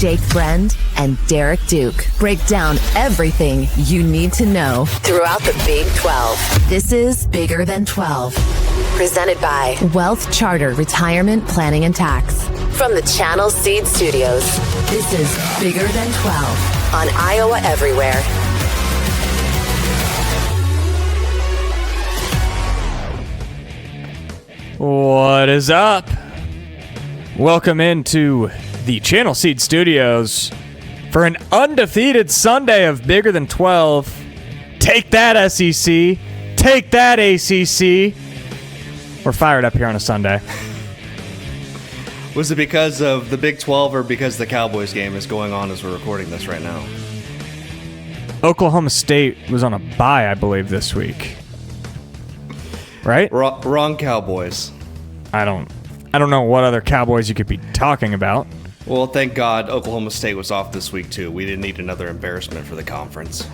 Jake Brend and Derek Duke break down everything you need to know throughout the Big 12. This is Bigger Than 12, presented by WealthCharter Retirement Planning and Tax. From the Channel Seed Studios, this is Bigger Than 12 on Iowa Everywhere. What is up? Welcome into the Channel Seed Studios for an undefeated Sunday of Bigger Than 12. Take that, SEC. Take that, ACC. We're fired up here on a Sunday. Was it because of the Big 12 or because the Cowboys game is going on as we're recording this right now? Oklahoma State was on a bye, I believe, this week. Right? Wrong Cowboys. I don't know what other Cowboys you could be talking about. Well, thank God Oklahoma State was off this week, too. We didn't need another embarrassment for the conference.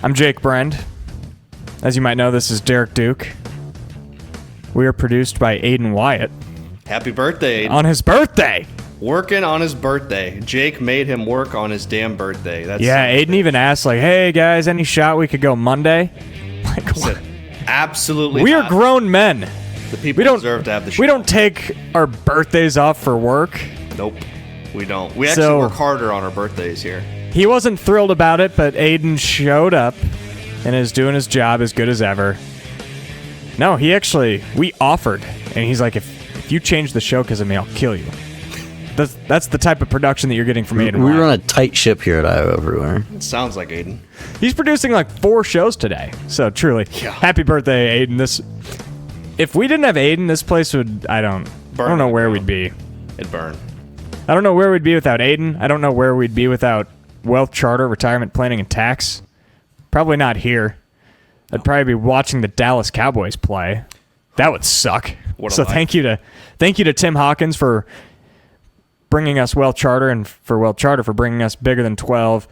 I'm Jake Brend. As you might know, this is Derek Duke. We are produced by Aiden Wyatt. Happy birthday, Aiden. On his birthday! Working on his birthday. Jake made him work on his damn birthday. Aiden even asked, like, hey, guys, any shot we could go Monday? Like, what? Absolutely We not. are grown men. The people deserve to have the show. We don't take our birthdays off for work. Nope, we don't. We actually work harder on our birthdays here. He wasn't thrilled about it, but Aiden showed up and is doing his job as good as ever. No, we offered, and he's like, if you change the show because of me, I'll kill you. That's the type of production that you're getting from Aiden. We run a tight ship here at Iowa Everywhere. It sounds like Aiden. He's producing like 4 shows today, so truly, Happy birthday, Aiden. If we didn't have Aiden, this place would, I don't know where we'd be. It'd burn. I don't know where we'd be without Aiden. I don't know where we'd be without WealthCharter Retirement Planning and Tax. Probably not here. I'd probably be watching the Dallas Cowboys play. That would suck. So thank you to Tim Hawkins for bringing us WealthCharter and for WealthCharter for bringing us Bigger Than 12.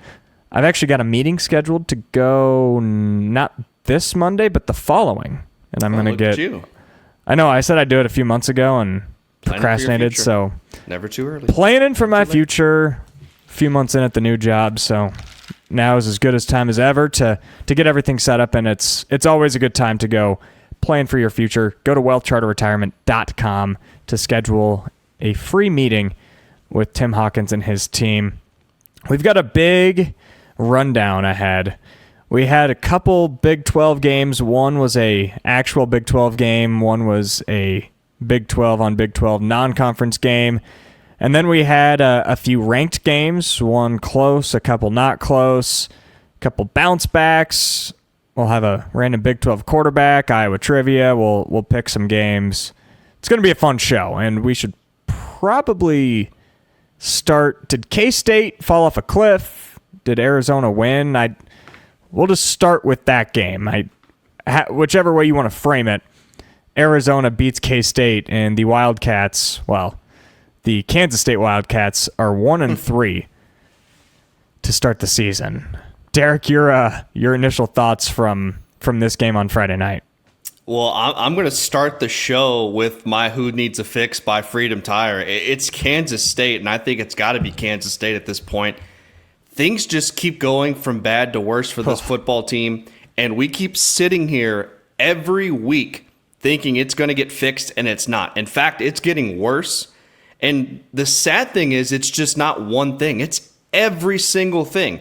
I've actually got a meeting scheduled to go not this Monday, but the following. And I'm going to get... You. I know, I said I'd do it a few months ago and procrastinated, so... Never too early. Planning for my future, a few months in at the new job, so now is as good as time as ever to get everything set up, and it's always a good time to go plan for your future. Go to wealthcharterretirement.com to schedule a free meeting with Tim Hawkins and his team. We've got a big rundown ahead. We had a couple Big 12 games. One was a actual Big 12 game. One was a Big 12 on Big 12 non-conference game. And then we had a few ranked games. One close, a couple not close, a couple bounce backs. We'll have a random Big 12 quarterback, Iowa trivia. We'll pick some games. It's going to be a fun show, and we should probably start. Did K-State fall off a cliff? Did Arizona win? We'll just start with that game. Whichever way you want to frame it, Arizona beats K-State, and the Wildcats, the Kansas State Wildcats are 1-3 to start the season. Derek, your initial thoughts from this game on Friday night? Well, I'm going to start the show with my Who Needs a Fix by Freedom Tire. It's Kansas State, and I think it's got to be Kansas State at this point. Things just keep going from bad to worse for this football team, and we keep sitting here every week thinking it's going to get fixed, and it's not. In fact, it's getting worse, and the sad thing is it's just not one thing. It's every single thing.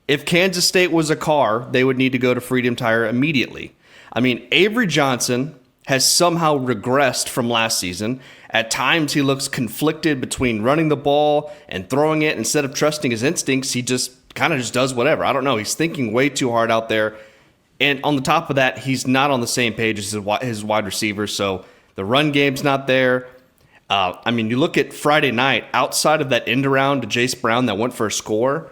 If Kansas State was a car, they would need to go to Freedom Tire immediately. I mean, Avery Johnson has somehow regressed from last season. At times, he looks conflicted between running the ball and throwing it. Instead of trusting his instincts, he just kind of just does whatever. I don't know. He's thinking way too hard out there. And on the top of that, he's not on the same page as his wide receivers. So the run game's not there. You look at Friday night, outside of that end around to Jace Brown that went for a score,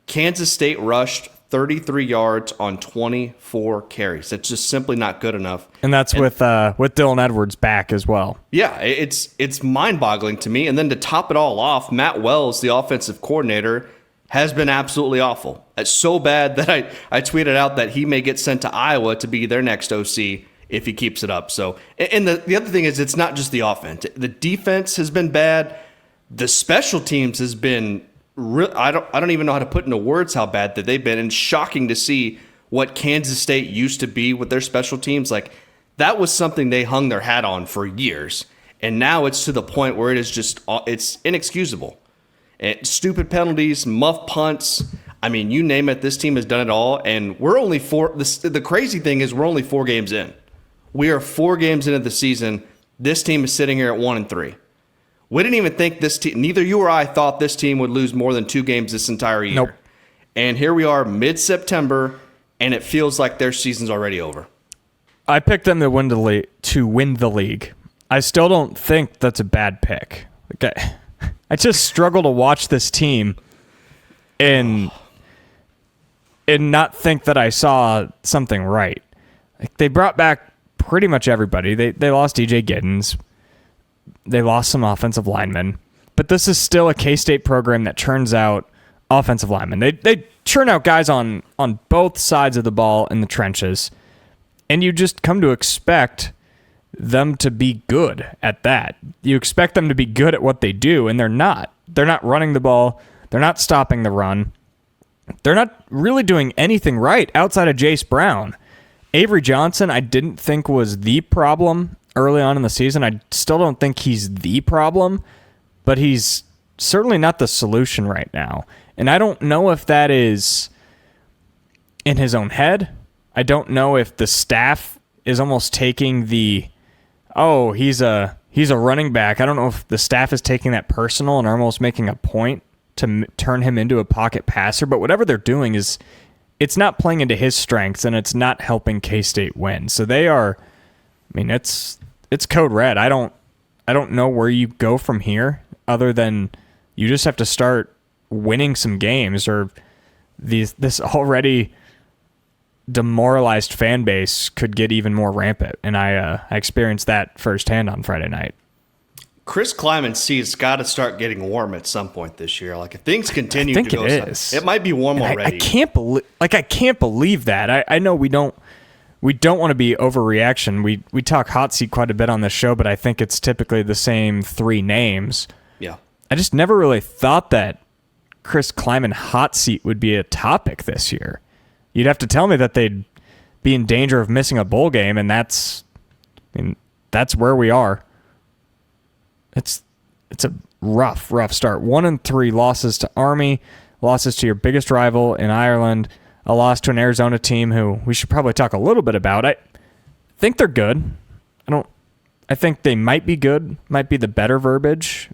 Kansas State rushed 33 yards on 24 carries. That's just simply not good enough. And that's with Dylan Edwards back as well. Yeah, it's mind-boggling to me. And then to top it all off, Matt Wells, the offensive coordinator, has been absolutely awful. It's so bad that I tweeted out that he may get sent to Iowa to be their next OC if he keeps it up. So, and the other thing is, it's not just the offense. The defense has been bad. The special teams has been I don't even know how to put into words how bad that they've been, and shocking to see what Kansas State used to be with their special teams. Like, that was something they hung their hat on for years, and now it's to the point where it is just it's inexcusable. Stupid penalties, muff punts. I mean, you name it. This team has done it all, and we're only the crazy thing is we're only 4 games in. We are 4 games into the season. This team is sitting here at 1-3. We didn't even think this team, neither you or I thought this team would lose more than 2 games this entire year. Nope. And here we are mid-September, and it feels like their season's already over. I picked them to win the league. I still don't think that's a bad pick. Okay. I just struggle to watch this team and not think that I saw something right. Like, they brought back pretty much everybody. They lost DJ Giddens. They lost some offensive linemen. But this is still a K-State program that churns out offensive linemen. They churn out guys on both sides of the ball in the trenches. And you just come to expect them to be good at that. You expect them to be good at what they do, and they're not. They're not running the ball. They're not stopping the run. They're not really doing anything right outside of Jace Brown. Avery Johnson, I didn't think was the problem early on in the season. I still don't think he's the problem, but he's certainly not the solution right now. And I don't know if that is in his own head. I don't know if the staff is almost taking he's a running back. I don't know if the staff is taking that personal and are almost making a point to turn him into a pocket passer, but whatever they're doing it's not playing into his strengths, and it's not helping K-State win. So they are, I mean, it's code red. I don't know where you go from here other than you just have to start winning some games, or this already demoralized fan base could get even more rampant. And I experienced that firsthand on Friday night. Chris Kleiman sees got to start getting warm at some point this year. Like, if things continue I think to go, it might be warm already. I can't believe that. I know we don't want to be overreaction. We talk hot seat quite a bit on this show, but I think it's typically the same 3 names. Yeah. I just never really thought that Chris Kleiman hot seat would be a topic this year. You'd have to tell me that they'd be in danger of missing a bowl game, and that's where we are. It's a rough start. 1-3 losses to Army, losses to your biggest rival in Ireland, a loss to an Arizona team who we should probably talk a little bit about. I think they're good. I think they might be good, might be the better verbiage.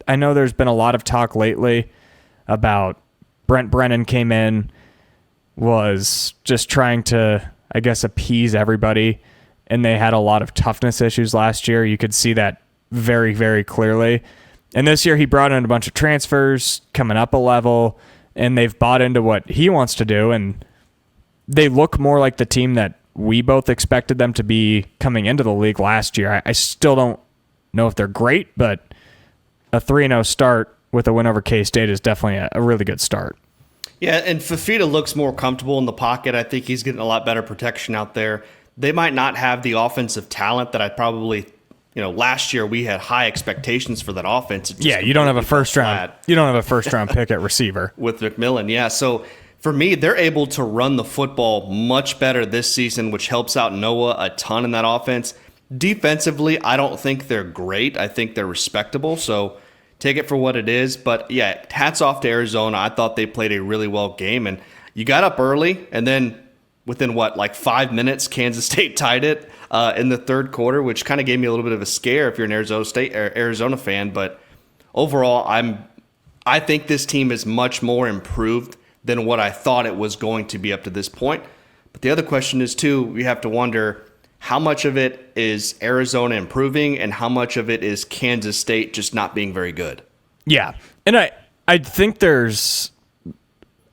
I know there's been a lot of talk lately about Brent Brennan came in, was just trying to, I guess, appease everybody, and they had a lot of toughness issues last year. You could see that very, very clearly. And this year he brought in a bunch of transfers, coming up a level, and they've bought into what he wants to do, and they look more like the team that we both expected them to be coming into the league last year. I still don't know if they're great, but a 3-0 start with a win over K-State is definitely a really good start. Yeah, and Fafita looks more comfortable in the pocket. I think he's getting a lot better protection out there. They might not have the offensive talent that I probably, last year we had high expectations for that offense. Yeah, you don't have a first round. You don't have a first round pick at receiver with McMillan. Yeah, so for me, they're able to run the football much better this season, which helps out Noah a ton in that offense. Defensively, I don't think they're great. I think they're respectable. So take it for what it is. But yeah, hats off to Arizona. I thought they played a really well game, and you got up early, and then within 5 minutes, Kansas State tied it in the third quarter, which kind of gave me a little bit of a scare if you're an Arizona fan. But overall, I think this team is much more improved than what I thought it was going to be up to this point. But the other question is, too, we have to wonder how much of it is Arizona improving and how much of it is Kansas State just not being very good. Yeah, and I think there's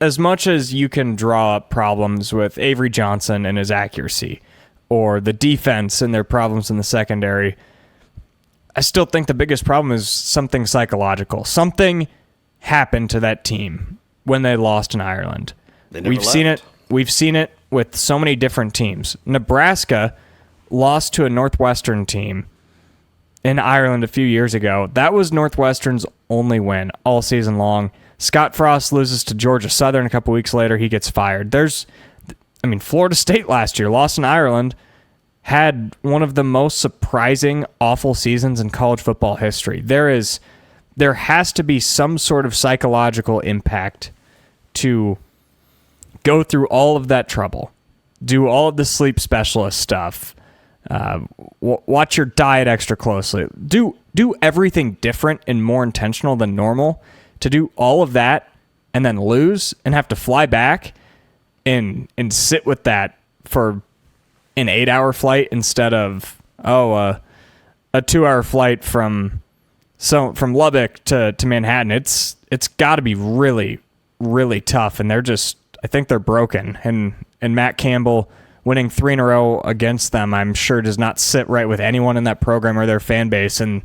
as much as you can draw up problems with Avery Johnson and his accuracy, or the defense and their problems in the secondary, I still think the biggest problem is something psychological. Something happened to that team when they lost in Ireland. We've seen it. We've seen it with so many different teams. Nebraska lost to a Northwestern team in Ireland a few years ago. That was Northwestern's only win all season long. Scott Frost loses to Georgia Southern a couple weeks later. He gets fired. Florida State last year lost in Ireland, had one of the most surprising, awful seasons in college football history. There has to be some sort of psychological impact to go through all of that trouble, do all of the sleep specialist stuff, watch your diet extra closely, do everything different and more intentional than normal, to do all of that and then lose and have to fly back and sit with that for an 8-hour flight instead of a 2-hour flight from Lubbock to Manhattan. It's got to be really, really tough, and I think they're broken. And Matt Campbell winning 3 in a row against them, I'm sure, does not sit right with anyone in that program or their fan base, and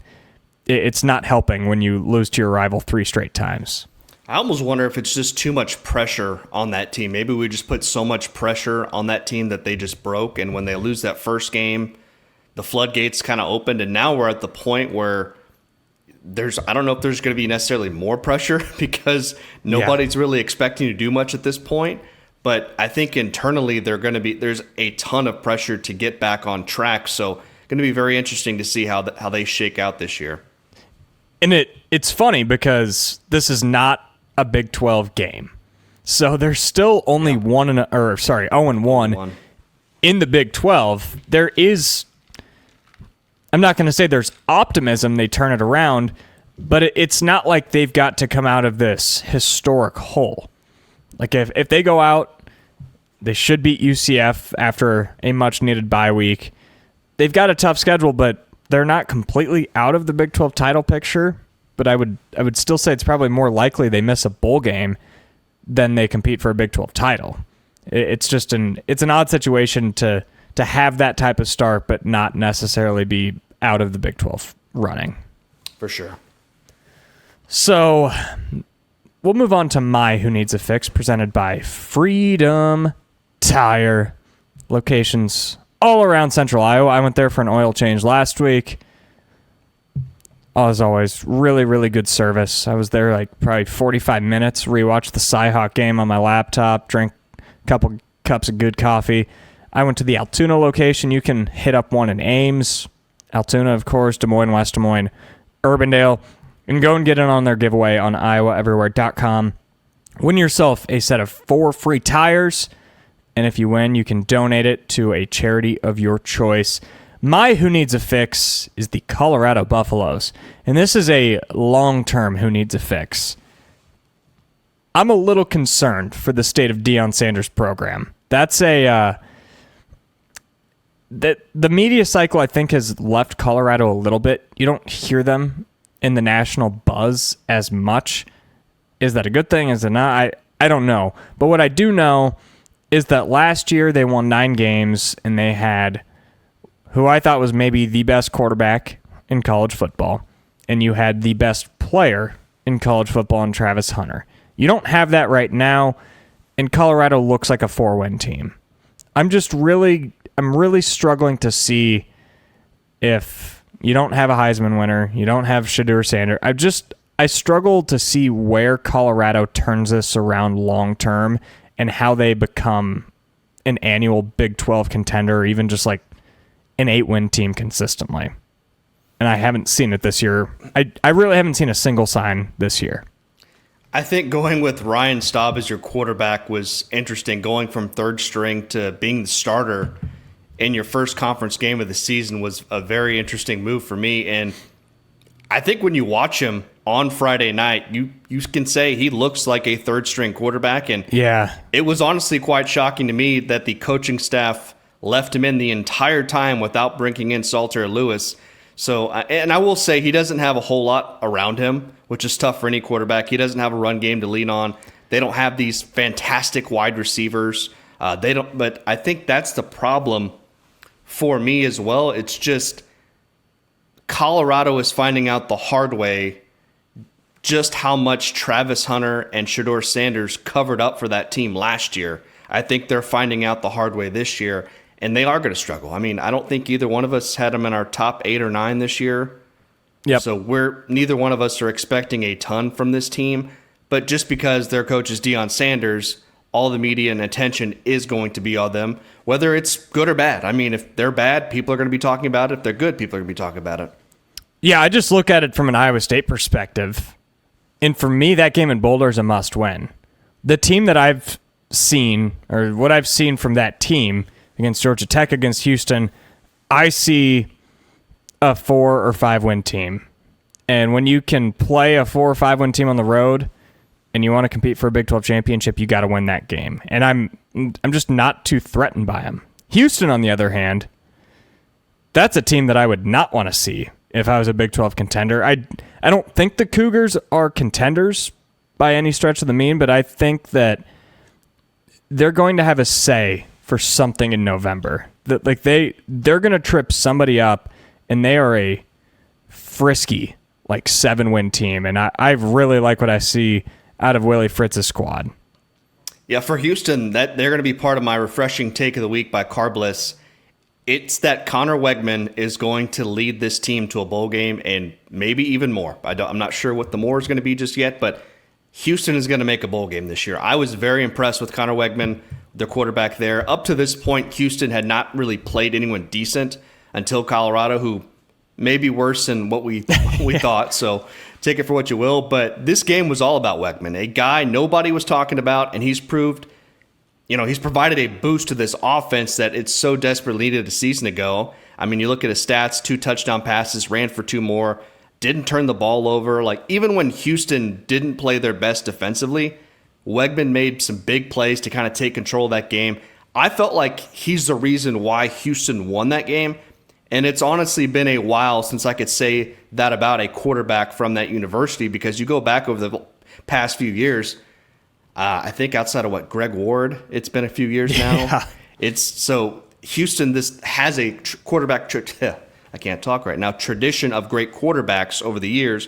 it's not helping when you lose to your rival 3 straight times. I almost wonder if it's just too much pressure on that team. Maybe we just put so much pressure on that team that they just broke, and when they lose that first game, the floodgates kind of opened, and now we're at the point where I don't know if there's going to be necessarily more pressure because nobody's really expecting to do much at this point. But I think internally there's a ton of pressure to get back on track. So going to be very interesting to see how they shake out this year. And it's funny because this is not a Big 12 game. So there's still only 0-1 in the Big 12. There is, I'm not going to say there's optimism they turn it around, but it's not like they've got to come out of this historic hole. Like if they go out, they should beat UCF after a much-needed bye week. They've got a tough schedule, but they're not completely out of the Big 12 title picture. But I would still say it's probably more likely they miss a bowl game than they compete for a Big 12 title. It's just an odd situation to have that type of start, but not necessarily be out of the Big 12 running. For sure. So we'll move on to my Who Needs a Fix, presented by Freedom Tire. Locations all around Central Iowa. I went there for an oil change last week. As always, really, really good service. I was there like probably 45 minutes, rewatched the Cyhawk game on my laptop, drank a couple cups of good coffee. I went to the Altoona location. You can hit up one in Ames, Altoona, of course, Des Moines, West Des Moines, Urbandale, and go and get in on their giveaway on iowaeverywhere.com. Win yourself a set of 4 free tires, and if you win, you can donate it to a charity of your choice. My Who Needs a Fix is the Colorado Buffaloes, and this is a long-term Who Needs a Fix. I'm a little concerned for the state of Deion Sanders' program. That's the media cycle, I think, has left Colorado a little bit. You don't hear them in the national buzz as much. Is that a good thing? Is it not? I don't know. But what I do know is that last year they won 9 games, and they had who I thought was maybe the best quarterback in college football, and you had the best player in college football in Travis Hunter. You don't have that right now, and Colorado looks like a 4-win team. I'm really struggling to see if you don't have a Heisman winner, you don't have Shadur Sanders. I struggle to see where Colorado turns this around long term and how they become an annual Big 12 contender, or even just like an 8-win team consistently. And I haven't seen it this year. I really haven't seen a single sign this year. I think going with Ryan Staub as your quarterback was interesting. Going from third string to being the starter in your first conference game of the season was a very interesting move for me. And I think when you watch him on Friday night, you can say he looks like a third string quarterback. And yeah, it was honestly quite shocking to me that the coaching staff left him in the entire time without bringing in Salter or Lewis. So, and I will say he doesn't have a whole lot around him, which is tough for any quarterback. He doesn't have a run game to lean on. They don't have these fantastic wide receivers. They don't, but I think that's the problem for me as well. It's just Colorado is finding out the hard way just how much Travis Hunter and Shedeur Sanders covered up for that team last year. I think they're finding out the hard way this year, and they are going to struggle. I mean, I don't think either one of us had them in our top 8 or 9 this year. Yep. So neither one of us are expecting a ton from this team, but just because their coach is Deion Sanders, all the media and attention is going to be on them, whether it's good or bad. I mean, if they're bad, people are going to be talking about it. If they're good, people are going to be talking about it. Yeah, I just look at it from an Iowa State perspective. And for me, that game in Boulder is a must-win. The team that I've seen, or what I've seen from that team against Georgia Tech, against Houston, I see a 4 or 5 win team. And when you can play a 4 or 5 win team on the road and you want to compete for a Big 12 championship, you got to win that game. And I'm just not too threatened by them. Houston, on the other hand, that's a team that I would not want to see if I was a Big 12 contender. I don't think the Cougars are contenders by any stretch of the mean, but I think that they're going to have a say for something in November. That like they're going to trip somebody up, and they are a frisky 7-win team, and I really like what I see out of Willie Fritz's squad. Yeah, for Houston, that they're going to be part of my refreshing take of the week by Carbliss. It's that Connor Wegman is going to lead this team to a bowl game and maybe even more. I'm not sure what the more is going to be just yet, but Houston is going to make a bowl game this year. I was very impressed with Connor Wegman, their quarterback there. Up to this point, Houston had not really played anyone decent until Colorado, who may be worse than what we thought. So take it for what you will. But this game was all about Wegman, a guy nobody was talking about, and he's proved – he's provided a boost to this offense that it's so desperately needed a season ago. I mean, you look at his stats, 2 touchdown passes, ran for 2 more, didn't turn the ball over. Even when Houston didn't play their best defensively, Wegman made some big plays to kind of take control of that game. I felt like he's the reason why Houston won that game, and it's honestly been a while since I could say that about a quarterback from that university, because you go back over the past few years, I think outside of Greg Ward, it's been a few years now. Yeah. It's so Houston. This has a quarterback. I can't talk right now. Tradition of great quarterbacks over the years,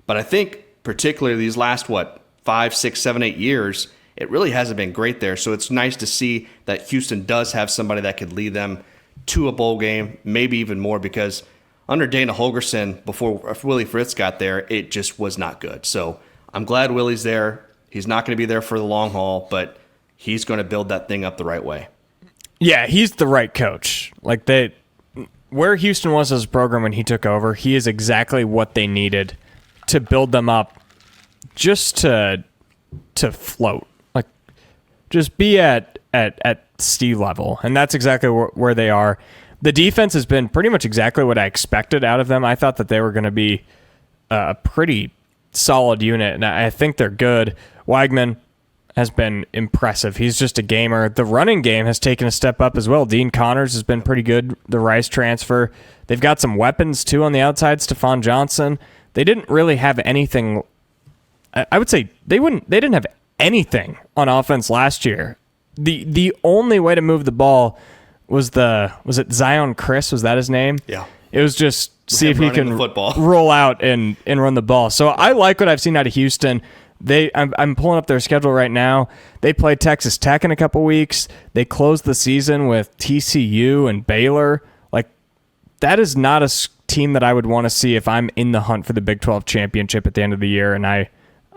but I think particularly these last 5, 6, 7, 8 years, it really hasn't been great there. So it's nice to see that Houston does have somebody that could lead them to a bowl game, maybe even more, because under Dana Holgorsen, before Willie Fritz got there, it just was not good. So I'm glad Willie's there. He's not going to be there for the long haul, but he's going to build that thing up the right way. Yeah, he's the right coach. Where Houston was as a program when he took over, he is exactly what they needed to build them up, just to float, just be at sea level, and that's exactly where they are. The defense has been pretty much exactly what I expected out of them. I thought that they were going to be a pretty solid unit, and I think they're good. Wegman has been impressive. He's just a gamer. The running game has taken a step up as well. Dean Connors has been pretty good, the Rice transfer. They've got some weapons, too, on the outside. Stephon Johnson. They didn't really have anything. I would say they didn't have anything on offense last year. The only way to move the ball was it Zion Chris? Was that his name? Yeah. It was just see if he can roll out and run the ball. So I like what I've seen out of Houston. I'm pulling up their schedule right now. They play Texas Tech in a couple weeks. They close the season with TCU and Baylor. That is not a team that I would want to see if I'm in the hunt for the Big 12 championship at the end of the year. And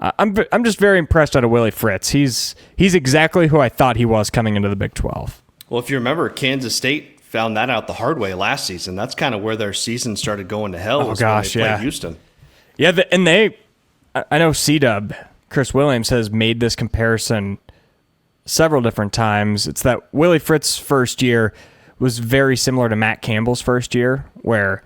I'm just very impressed out of Willie Fritz. He's exactly who I thought he was coming into the Big 12. Well, if you remember, Kansas State found that out the hard way last season. That's kind of where their season started going to hell. Oh gosh, when they yeah. played Houston. Yeah, I know C-Dub, Chris Williams, has made this comparison several different times. It's that Willie Fritz's first year was very similar to Matt Campbell's first year, where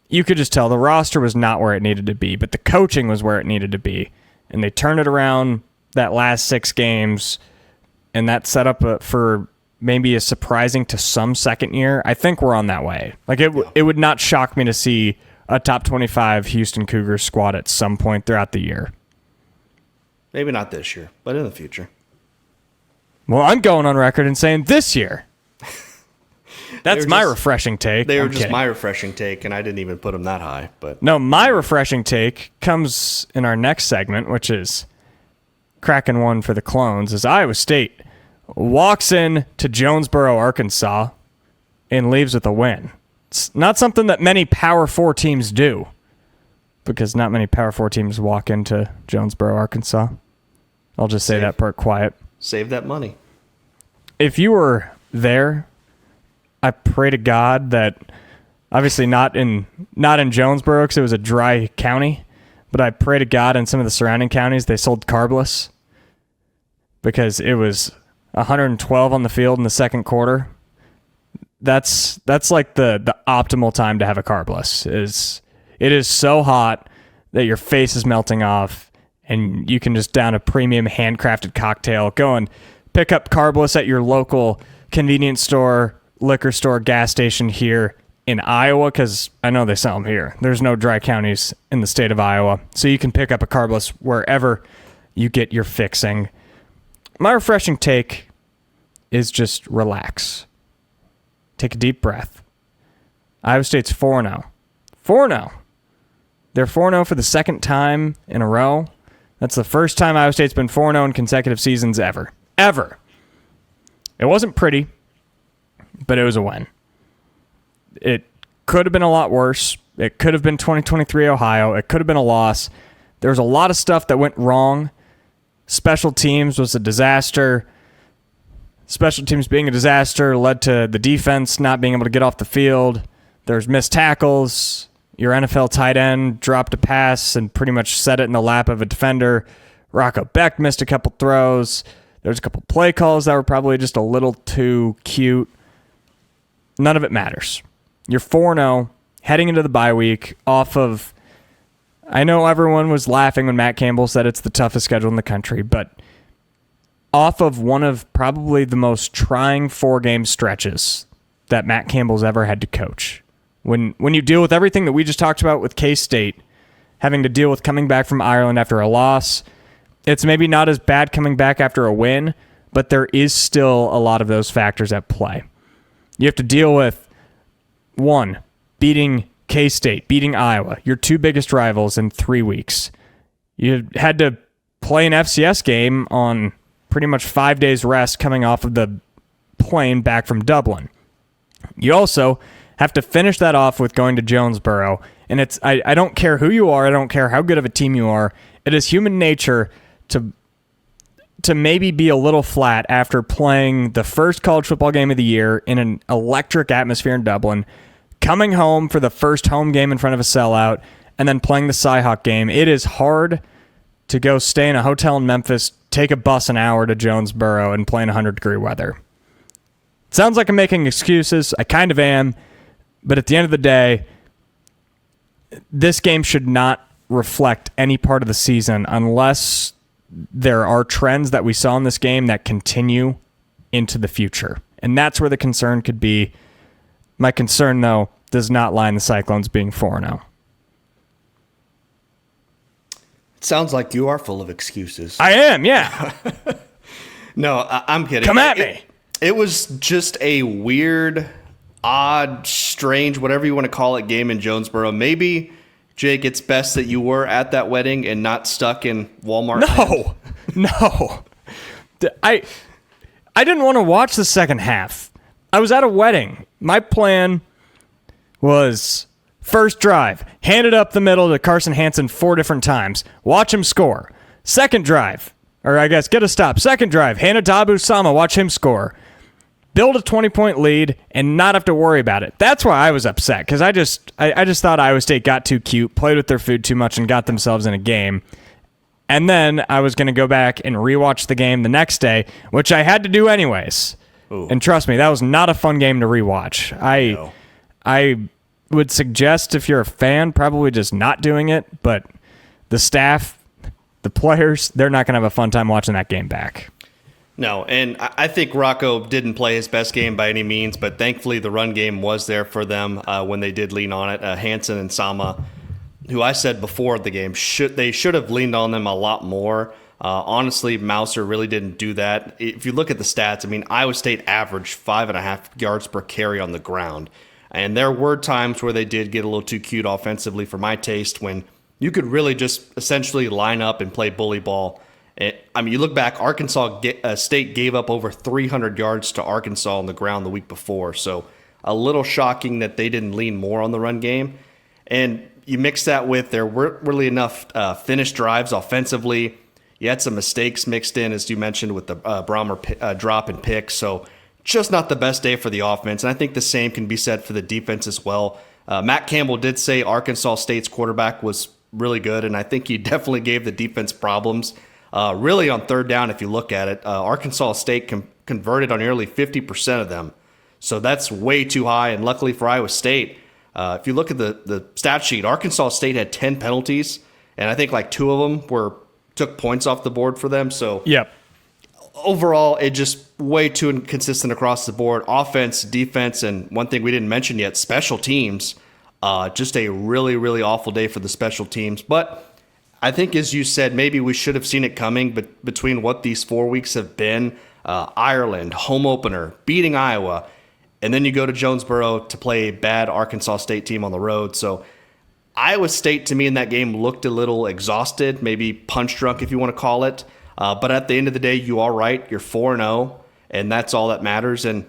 you could just tell the roster was not where it needed to be, but the coaching was where it needed to be. And they turned it around that last 6 games, and that set up for maybe a surprising to some second year. I think we're on that way. It would not shock me to see a top 25 Houston Cougars squad at some point throughout the year. Maybe not this year, but in the future. Well, I'm going on record and saying this year. That's my refreshing take. They were just my refreshing take, and I didn't even put them that high. But no, my refreshing take comes in our next segment, which is cracking one for the Clones, as Iowa State walks in to Jonesboro, Arkansas, and leaves with a win. It's not something that many Power 4 teams do, because not many Power 4 teams walk into Jonesboro, Arkansas. I'll just say that part quiet. Save that money. If you were there, I pray to God that, obviously not in Jonesboro because it was a dry county, but I pray to God in some of the surrounding counties they sold carbless, because it was 112 on the field in the second quarter. That's like the optimal time to have a carbless. It is so hot that your face is melting off, and you can just down a premium handcrafted cocktail. Go and pick up carbless at your local convenience store, liquor store, gas station here in Iowa, because I know they sell them here. There's no dry counties in the state of Iowa, so you can pick up a carbless wherever you get your fixing. My refreshing take is just relax. Take a deep breath. Iowa State's 4-0. 4-0. They're 4-0 for the second time in a row. That's the first time Iowa State's been 4-0 in consecutive seasons ever. Ever. It wasn't pretty, but it was a win. It could have been a lot worse. It could have been 2023 Ohio. It could have been a loss. There was a lot of stuff that went wrong. Special teams was a disaster. Special teams being a disaster led to the defense not being able to get off the field. There's missed tackles. Your NFL tight end dropped a pass and pretty much set it in the lap of a defender. Rocco Beck missed a couple throws. There's a couple play calls that were probably just a little too cute. None of it matters. You're 4-0, heading into the bye week off of... I know everyone was laughing when Matt Campbell said it's the toughest schedule in the country, but off of one of probably the most trying 4-game stretches that Matt Campbell's ever had to coach. When you deal with everything that we just talked about with K-State, having to deal with coming back from Ireland after a loss, it's maybe not as bad coming back after a win, but there is still a lot of those factors at play. You have to deal with, one, beating K-State, beating Iowa, your two biggest rivals in 3 weeks. You had to play an FCS game on pretty much 5 days rest coming off of the plane back from Dublin. You also have to finish that off with going to Jonesboro. And it's I don't care who you are, I don't care how good of a team you are, it is human nature to maybe be a little flat after playing the first college football game of the year in an electric atmosphere in Dublin, coming home for the first home game in front of a sellout, and then playing the Cyhawk game. It is hard to go stay in a hotel in Memphis, take a bus an hour to Jonesboro, and play in 100-degree weather. It sounds like I'm making excuses. I kind of am. But at the end of the day, this game should not reflect any part of the season unless there are trends that we saw in this game that continue into the future. And that's where the concern could be. My concern, though, does not lie in the Cyclones being 4-0. It sounds like you are full of excuses. I am, yeah. No, I'm kidding. Come at me. It was just a weird, odd, strange, whatever you want to call it, game in Jonesboro. Maybe, Jake, it's best that you were at that wedding and not stuck in Walmart. No. I didn't want to watch the second half. I was at a wedding. My plan was first drive, hand it up the middle to Carson Hansen 4 different times, watch him score. Second drive, or I guess get a stop. Second drive, hand it to Abu Sama, watch him score. Build a 20-point lead and not have to worry about it. That's why I was upset, because I just thought Iowa State got too cute, played with their food too much, and got themselves in a game. And then I was going to go back and rewatch the game the next day, which I had to do anyways. Ooh. And trust me, that was not a fun game to rewatch. I would suggest, if you're a fan, probably just not doing it, but the staff, the players, they're not going to have a fun time watching that game back. No, and I think Rocco didn't play his best game by any means, but thankfully the run game was there for them when they did lean on it. Hansen and Sama, who I said before the game, they should have leaned on them a lot more. Honestly, Mouser really didn't do that. If you look at the stats, I mean, Iowa State averaged 5.5 yards per carry on the ground. And there were times where they did get a little too cute offensively for my taste when you could really just essentially line up and play bully ball. You look back, Arkansas State gave up over 300 yards to Arkansas on the ground the week before. So a little shocking that they didn't lean more on the run game. And you mix that with there weren't really enough finished drives offensively. You had some mistakes mixed in, as you mentioned, with the Brahmer drop and pick. So just not the best day for the offense. And I think the same can be said for the defense as well. Matt Campbell did say Arkansas State's quarterback was really good, and I think he definitely gave the defense problems. Really on third down, if you look at it, Arkansas State converted on nearly 50% of them. So that's way too high, and luckily for Iowa State, if you look at the stat sheet, Arkansas State had 10 penalties, and I think like 2 of them took points off the board for them. So yep. Overall, it just way too inconsistent across the board. Offense, defense, and one thing we didn't mention yet, special teams. Just a really, really awful day for the special teams. But I think, as you said, maybe we should have seen it coming. But between what these 4 weeks have been, Ireland, home opener, beating Iowa, and then you go to Jonesboro to play a bad Arkansas State team on the road. So Iowa State, to me, in that game looked a little exhausted, maybe punch drunk if you want to call it. But at the end of the day, you are right. You're 4-0, and that's all that matters. And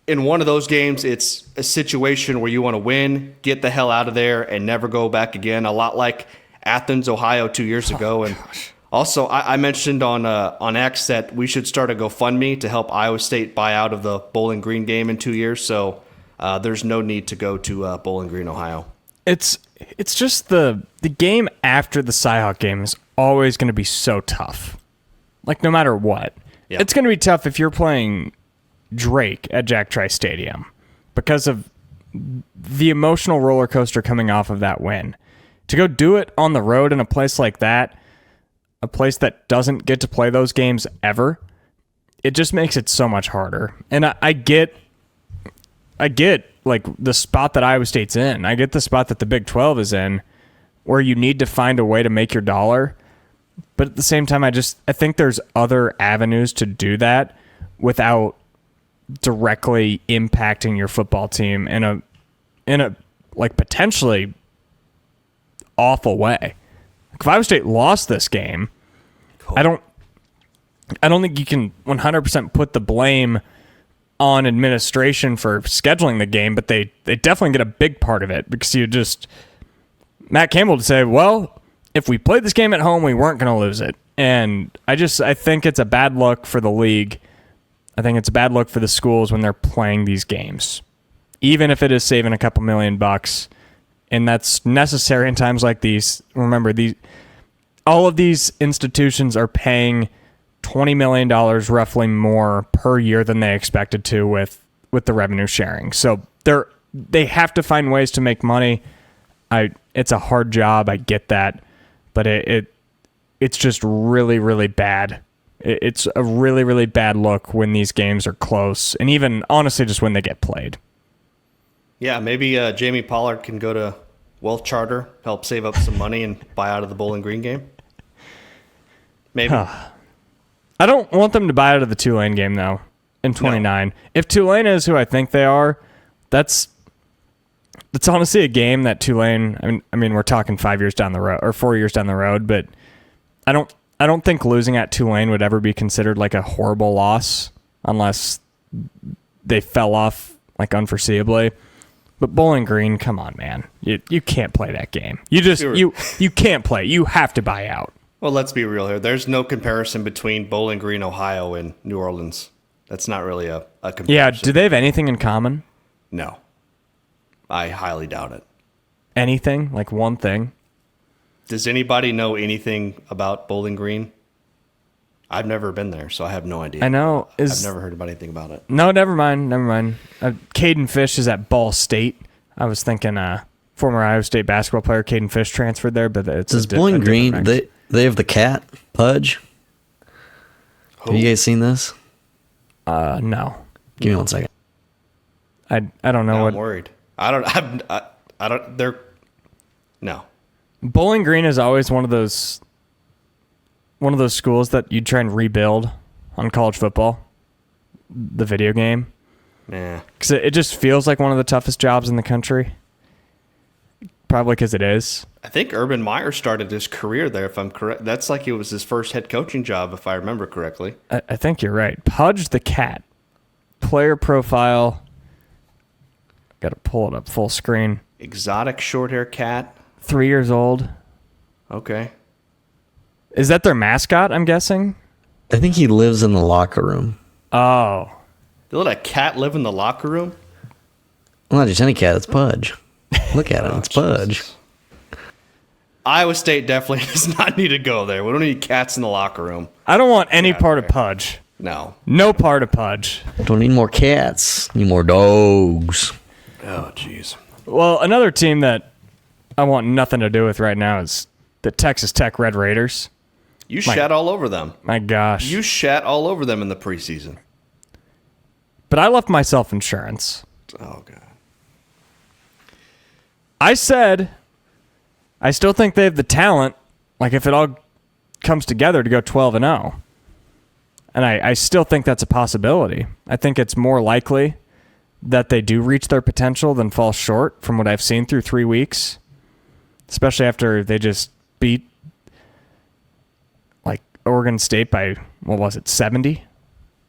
in one of those games, it's a situation where you want to win, get the hell out of there, and never go back again. A lot like Athens, Ohio 2 years ago. And also, I mentioned on X that we should start a GoFundMe to help Iowa State buy out of the Bowling Green game in 2 years. So there's no need to go to Bowling Green, Ohio. It's just the game after the Cyhawk game is always going to be so tough. Like, no matter what. Yep. It's going to be tough if you're playing Drake at Jack Trice Stadium because of the emotional roller coaster coming off of that win. To go do it on the road in a place like that, a place that doesn't get to play those games ever, it just makes it so much harder. And I get like the spot that Iowa State's in. I get the spot that the Big 12 is in, where you need to find a way to make your dollar. But at the same time, I think there's other avenues to do that without directly impacting your football team in a like potentially awful way. If Iowa State lost this game, cool. I don't think you can 100% put the blame on administration for scheduling the game, but they definitely get a big part of it because Matt Campbell to say, well, if we played this game at home, we weren't going to lose it. And I think it's a bad look for the league. I think it's a bad look for the schools when they're playing these games, even if it is saving a couple $1,000,000. And that's necessary in times like these. Remember, all of these institutions are paying $20 million roughly more per year than they expected to with the revenue sharing. So they have to find ways to make money. It's a hard job. I get that. But it's just really, really bad. It's a really, really bad look when these games are close, and even, honestly, just when they get played. Yeah, maybe Jamie Pollard can go to WealthCharter, help save up some money, and buy out of the Bowling Green game. Maybe. I don't want them to buy out of the Tulane game, though, in 29. No. If Tulane is who I think they are, that's honestly a game that Tulane, I mean, we're talking 5 years down the road or 4 years down the road, but I don't think losing at Tulane would ever be considered like a horrible loss unless they fell off like unforeseeably. But Bowling Green, come on, man. You can't play that game. You can't play. You have to buy out. Well, let's be real here. There's no comparison between Bowling Green, Ohio and New Orleans. That's not really a comparison. Yeah, do they have anything in common? No. I highly doubt it. Anything? Like one thing? Does anybody know anything about Bowling Green? I've never been there, so I have no idea. I know. I've never heard about anything about it. No, never mind. Caden Fish is at Ball State. I was thinking former Iowa State basketball player Caden Fish transferred there, but it's Does Bowling Green, they have the cat, Pudge? Have you guys seen this? No. Give me 1 second. I don't know I'm worried. No. Bowling Green is always one of those one of those schools that you'd try and rebuild on college football, the video game? Yeah. Because it just feels like one of the toughest jobs in the country. Probably because it is. I think Urban Meyer started his career there, if I'm correct. That's like it was his first head coaching job, if I remember correctly. I think you're right. Pudge the Cat. Player profile. Got to pull it up full screen. Exotic short hair cat. 3 years old. Okay. Is that their mascot, I'm guessing? I think he lives in the locker room. Oh. They let a cat live in the locker room? Well, not just any cat, it's Pudge. Look at him, it's Pudge. Jesus. Iowa State definitely does not need to go there. We don't need cats in the locker room. I don't want any part of Pudge. No. No part of Pudge. Don't need more cats, need more dogs. Oh, jeez. Well, another team that I want nothing to do with right now is the Texas Tech Red Raiders. You shat all over them. My gosh. You shat all over them in the preseason. But I left myself insurance. Oh, God. I said I still think they have the talent, like if it all comes together, to go 12-0. And I still think that's a possibility. I think it's more likely that they do reach their potential than fall short from what I've seen through 3 weeks, especially after they just beat like Oregon State by, what was it, 70?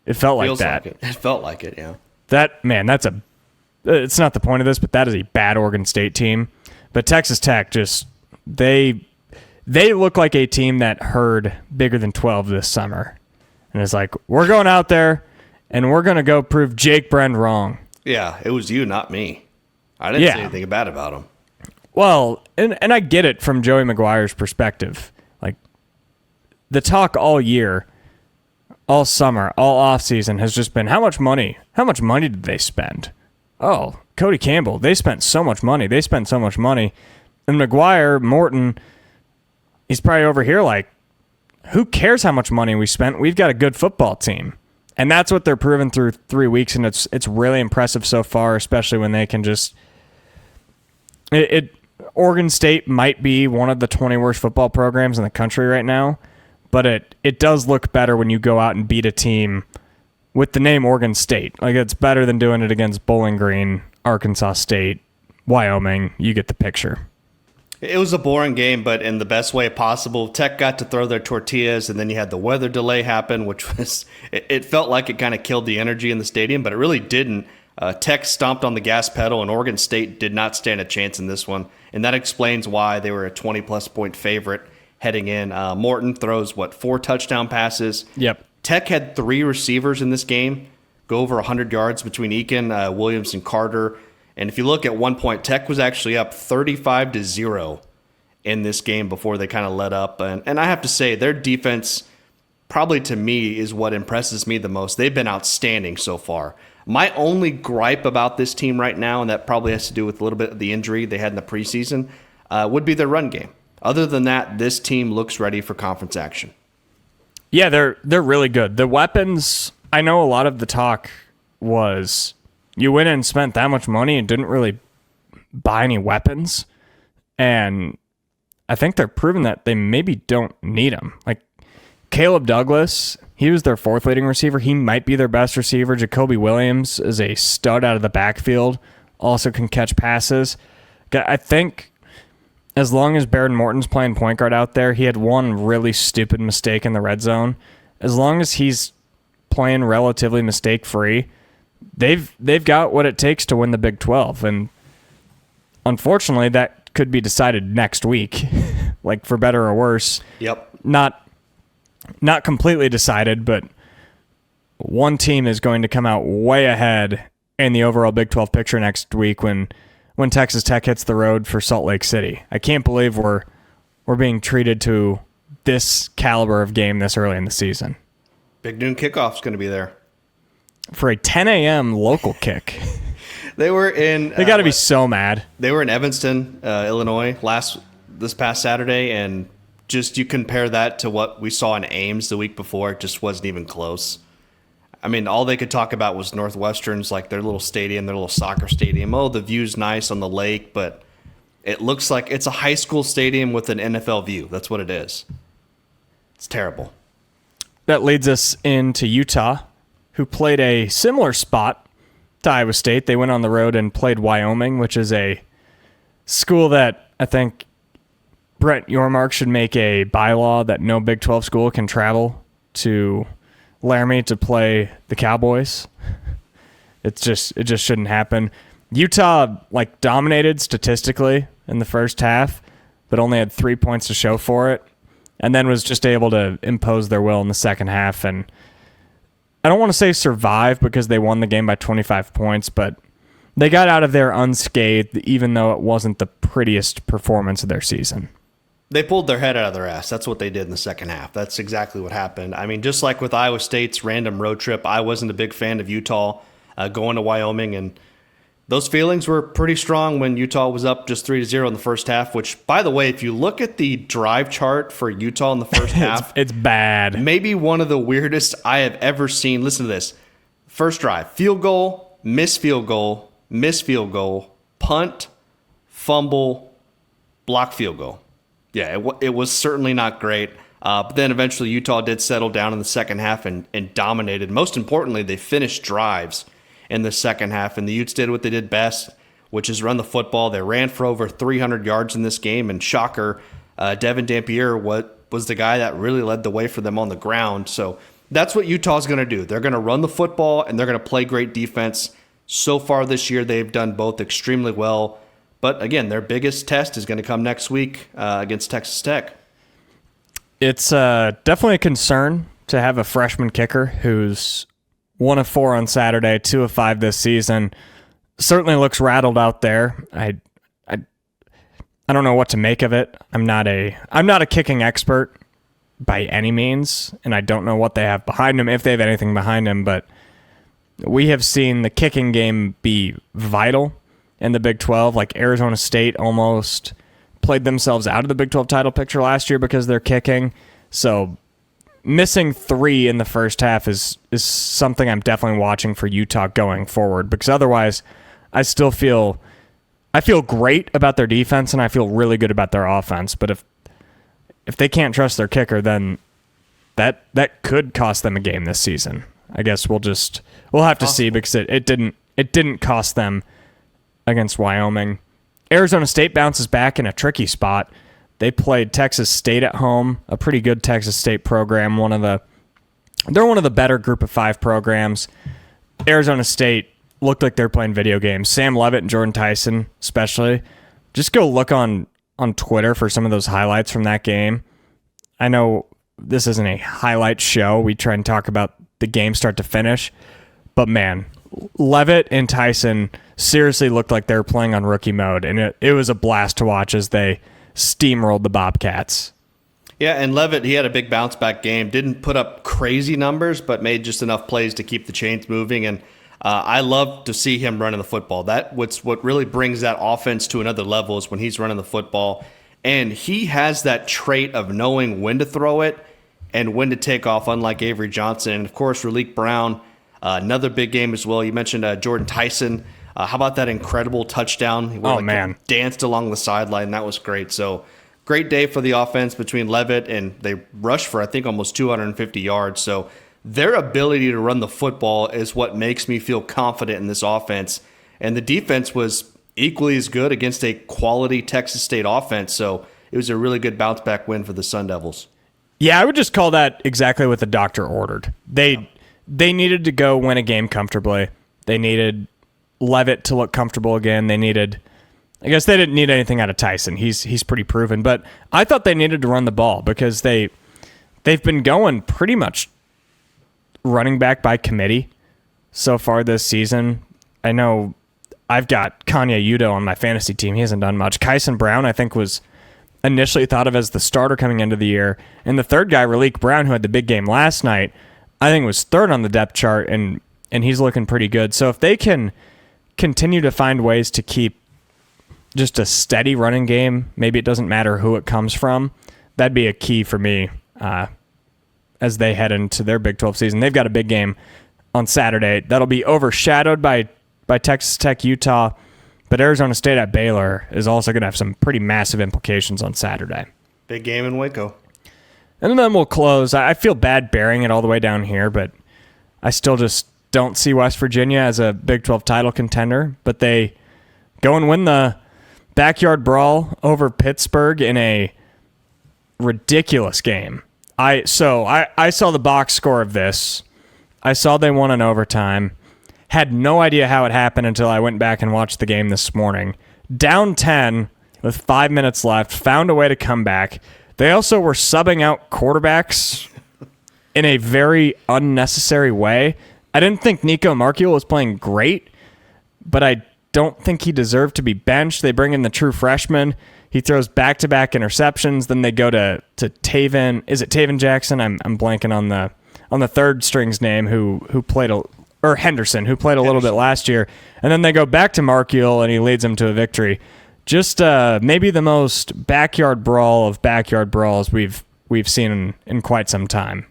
It felt like that. Like it felt like it, yeah. It's not the point of this, but that is a bad Oregon State team. But Texas Tech just, they look like a team that heard bigger than 12 this summer. And it's like, we're going out there and we're going to go prove Jake Brend wrong. Yeah, it was you, not me. I didn't say anything bad about him. Well, and I get it from Joey McGuire's perspective. Like, the talk all year, all summer, all offseason has just been, how much money did they spend? Oh, Cody Campbell, they spent so much money. And McGuire, Morton, he's probably over here like, who cares how much money we spent? We've got a good football team. And that's what they're proving through 3 weeks, and it's really impressive so far, especially when they can just... Oregon State might be one of the 20 worst football programs in the country right now, but it does look better when you go out and beat a team with the name Oregon State. Like, it's better than doing it against Bowling Green, Arkansas State, Wyoming. You get the picture. It was a boring game, but in the best way possible. Tech got to throw their tortillas, and then you had the weather delay happen, which was, it felt like it kind of killed the energy in the stadium, but it really didn't. Tech stomped on the gas pedal, and Oregon State did not stand a chance in this one, and that explains why they were a 20-plus point favorite heading in. Morton throws, 4 touchdown passes? Yep. Tech had 3 receivers in this game go over 100 yards between Eakin, Williams, and Carter. And if you look at one point, Tech was actually up 35-0 in this game before they kind of let up. And I have to say, their defense probably to me is what impresses me the most. They've been outstanding so far. My only gripe about this team right now, and that probably has to do with a little bit of the injury they had in the preseason, would be their run game. Other than that, this team looks ready for conference action. Yeah, they're really good. The weapons, I know a lot of the talk was you went and spent that much money and didn't really buy any weapons. And I think they're proving that they maybe don't need them. Like Caleb Douglas, he was their 4th leading receiver. He might be their best receiver. Jacoby Williams is a stud out of the backfield, also can catch passes. I think as long as Baron Morton's playing point guard out there, he had one really stupid mistake in the red zone. As long as he's playing relatively mistake-free, they've got what it takes to win the Big 12. And unfortunately, that could be decided next week, like for better or worse. Yep. Not completely decided, but one team is going to come out way ahead in the overall Big 12 picture next week when Texas Tech hits the road for Salt Lake City. I can't believe we're being treated to this caliber of game this early in the season. Big noon kickoff's going to be there. For a 10 a.m. local kick. They got to be so mad. They were in Evanston, Illinois this past Saturday, and just you compare that to what we saw in Ames the week before, it just wasn't even close. I mean, all they could talk about was Northwestern's, like their little stadium, their little soccer stadium. Oh, the view's nice on the lake, but it looks like it's a high school stadium with an NFL view. That's what it is. It's terrible. That leads us into Utah, who played a similar spot to Iowa State. They went on the road and played Wyoming, which is a school that I think Brent Yormark should make a bylaw that no Big 12 school can travel to Laramie to play the Cowboys. It just shouldn't happen. Utah dominated statistically in the first half, but only had 3 points to show for it, and then was just able to impose their will in the second half. And I don't want to say survive because they won the game by 25 points, but they got out of there unscathed, even though it wasn't the prettiest performance of their season. They pulled their head out of their ass. That's what they did in the second half. That's exactly what happened. I mean, just like with Iowa State's random road trip, I wasn't a big fan of Utah going to Wyoming, and those feelings were pretty strong when Utah was up just 3-0 in the first half, which, by the way, if you look at the drive chart for Utah in the first half, it's bad. Maybe one of the weirdest I have ever seen. Listen to this. First drive, field goal, miss field goal, punt, fumble, block field goal. Yeah, it was certainly not great. But then eventually Utah did settle down in the second half and dominated. Most importantly, they finished drives in the second half, and the Utes did what they did best, which is run the football. They ran for over 300 yards in this game, and shocker, Devin Dampier was the guy that really led the way for them on the ground. So that's what Utah's going to do. They're going to run the football, and they're going to play great defense. So far this year, they've done both extremely well. But again, their biggest test is going to come next week against Texas Tech. It's definitely a concern to have a freshman kicker who's 1 of 4 on Saturday, 2 of 5 this season. Certainly looks rattled out there. I don't know what to make of it. I'm not a kicking expert by any means, and I don't know what they have behind him, if they have anything behind him, but we have seen the kicking game be vital in the Big 12. Like Arizona State almost played themselves out of the Big 12 title picture last year because they're kicking. So missing 3 in the first half is something I'm definitely watching for Utah going forward, because otherwise I feel great about their defense and I feel really good about their offense. But if they can't trust their kicker, then that could cost them a game this season. I guess we'll have to see, because it didn't cost them against Wyoming. Arizona State bounces back in a tricky spot. They played Texas State at home, a pretty good Texas State program. They're one of the better group of 5 programs. Arizona State looked like they're playing video games. Sam Levitt and Jordan Tyson, especially. Just go look on Twitter for some of those highlights from that game. I know this isn't a highlight show. We try and talk about the game start to finish. But man, Levitt and Tyson seriously looked like they were playing on rookie mode, and it was a blast to watch as they steamrolled the Bobcats. Yeah, and Levitt, he had a big bounce back game. Didn't put up crazy numbers, but made just enough plays to keep the chains moving. And I love to see him running the football. What really brings that offense to another level is when he's running the football. And he has that trait of knowing when to throw it and when to take off, unlike Avery Johnson. And, of course, Raleek Brown, another big game as well. You mentioned Jordan Tyson. How about that incredible touchdown? He danced along the sideline. That was great. So great day for the offense between Levitt, and they rushed for, I think, almost 250 yards. So their ability to run the football is what makes me feel confident in this offense. And the defense was equally as good against a quality Texas State offense. So it was a really good bounce-back win for the Sun Devils. Yeah, I would just call that exactly what the doctor ordered. They needed to go win a game comfortably. They needed Levitt to look comfortable again. I guess they didn't need anything out of Tyson. He's pretty proven. But I thought they needed to run the ball because they've been going pretty much running back by committee so far this season. I know I've got Kanye Udo on my fantasy team. He hasn't done much. Kyson Brown, I think, was initially thought of as the starter coming into the year. And the third guy, Raleek Brown, who had the big game last night, I think was third on the depth chart, and he's looking pretty good. So if they can continue to find ways to keep just a steady running game, maybe it doesn't matter who it comes from, that'd be a key for me as they head into their Big 12 season. They've got a big game on Saturday. That'll be overshadowed by Texas Tech, Utah, but Arizona State at Baylor is also going to have some pretty massive implications on Saturday. Big game in Waco. And then we'll close. I feel bad bearing it all the way down here, but I still just don't see West Virginia as a Big 12 title contender. But they go and win the backyard brawl over Pittsburgh in a ridiculous game. I saw the box score of this. I saw they won in overtime. Had no idea how it happened until I went back and watched the game this morning. Down 10 with 5 minutes left, found a way to come back. They also were subbing out quarterbacks in a very unnecessary way. I didn't think Nico Markiel was playing great, but I don't think he deserved to be benched. They bring in the true freshman. He throws back-to-back interceptions. Then they go to Taven. Is it Taven Jackson? I'm blanking on the third string's name who played or Henderson, who played a little bit last year. And then they go back to Markiel, and he leads them to a victory. Just maybe the most backyard brawl of backyard brawls we've seen in quite some time.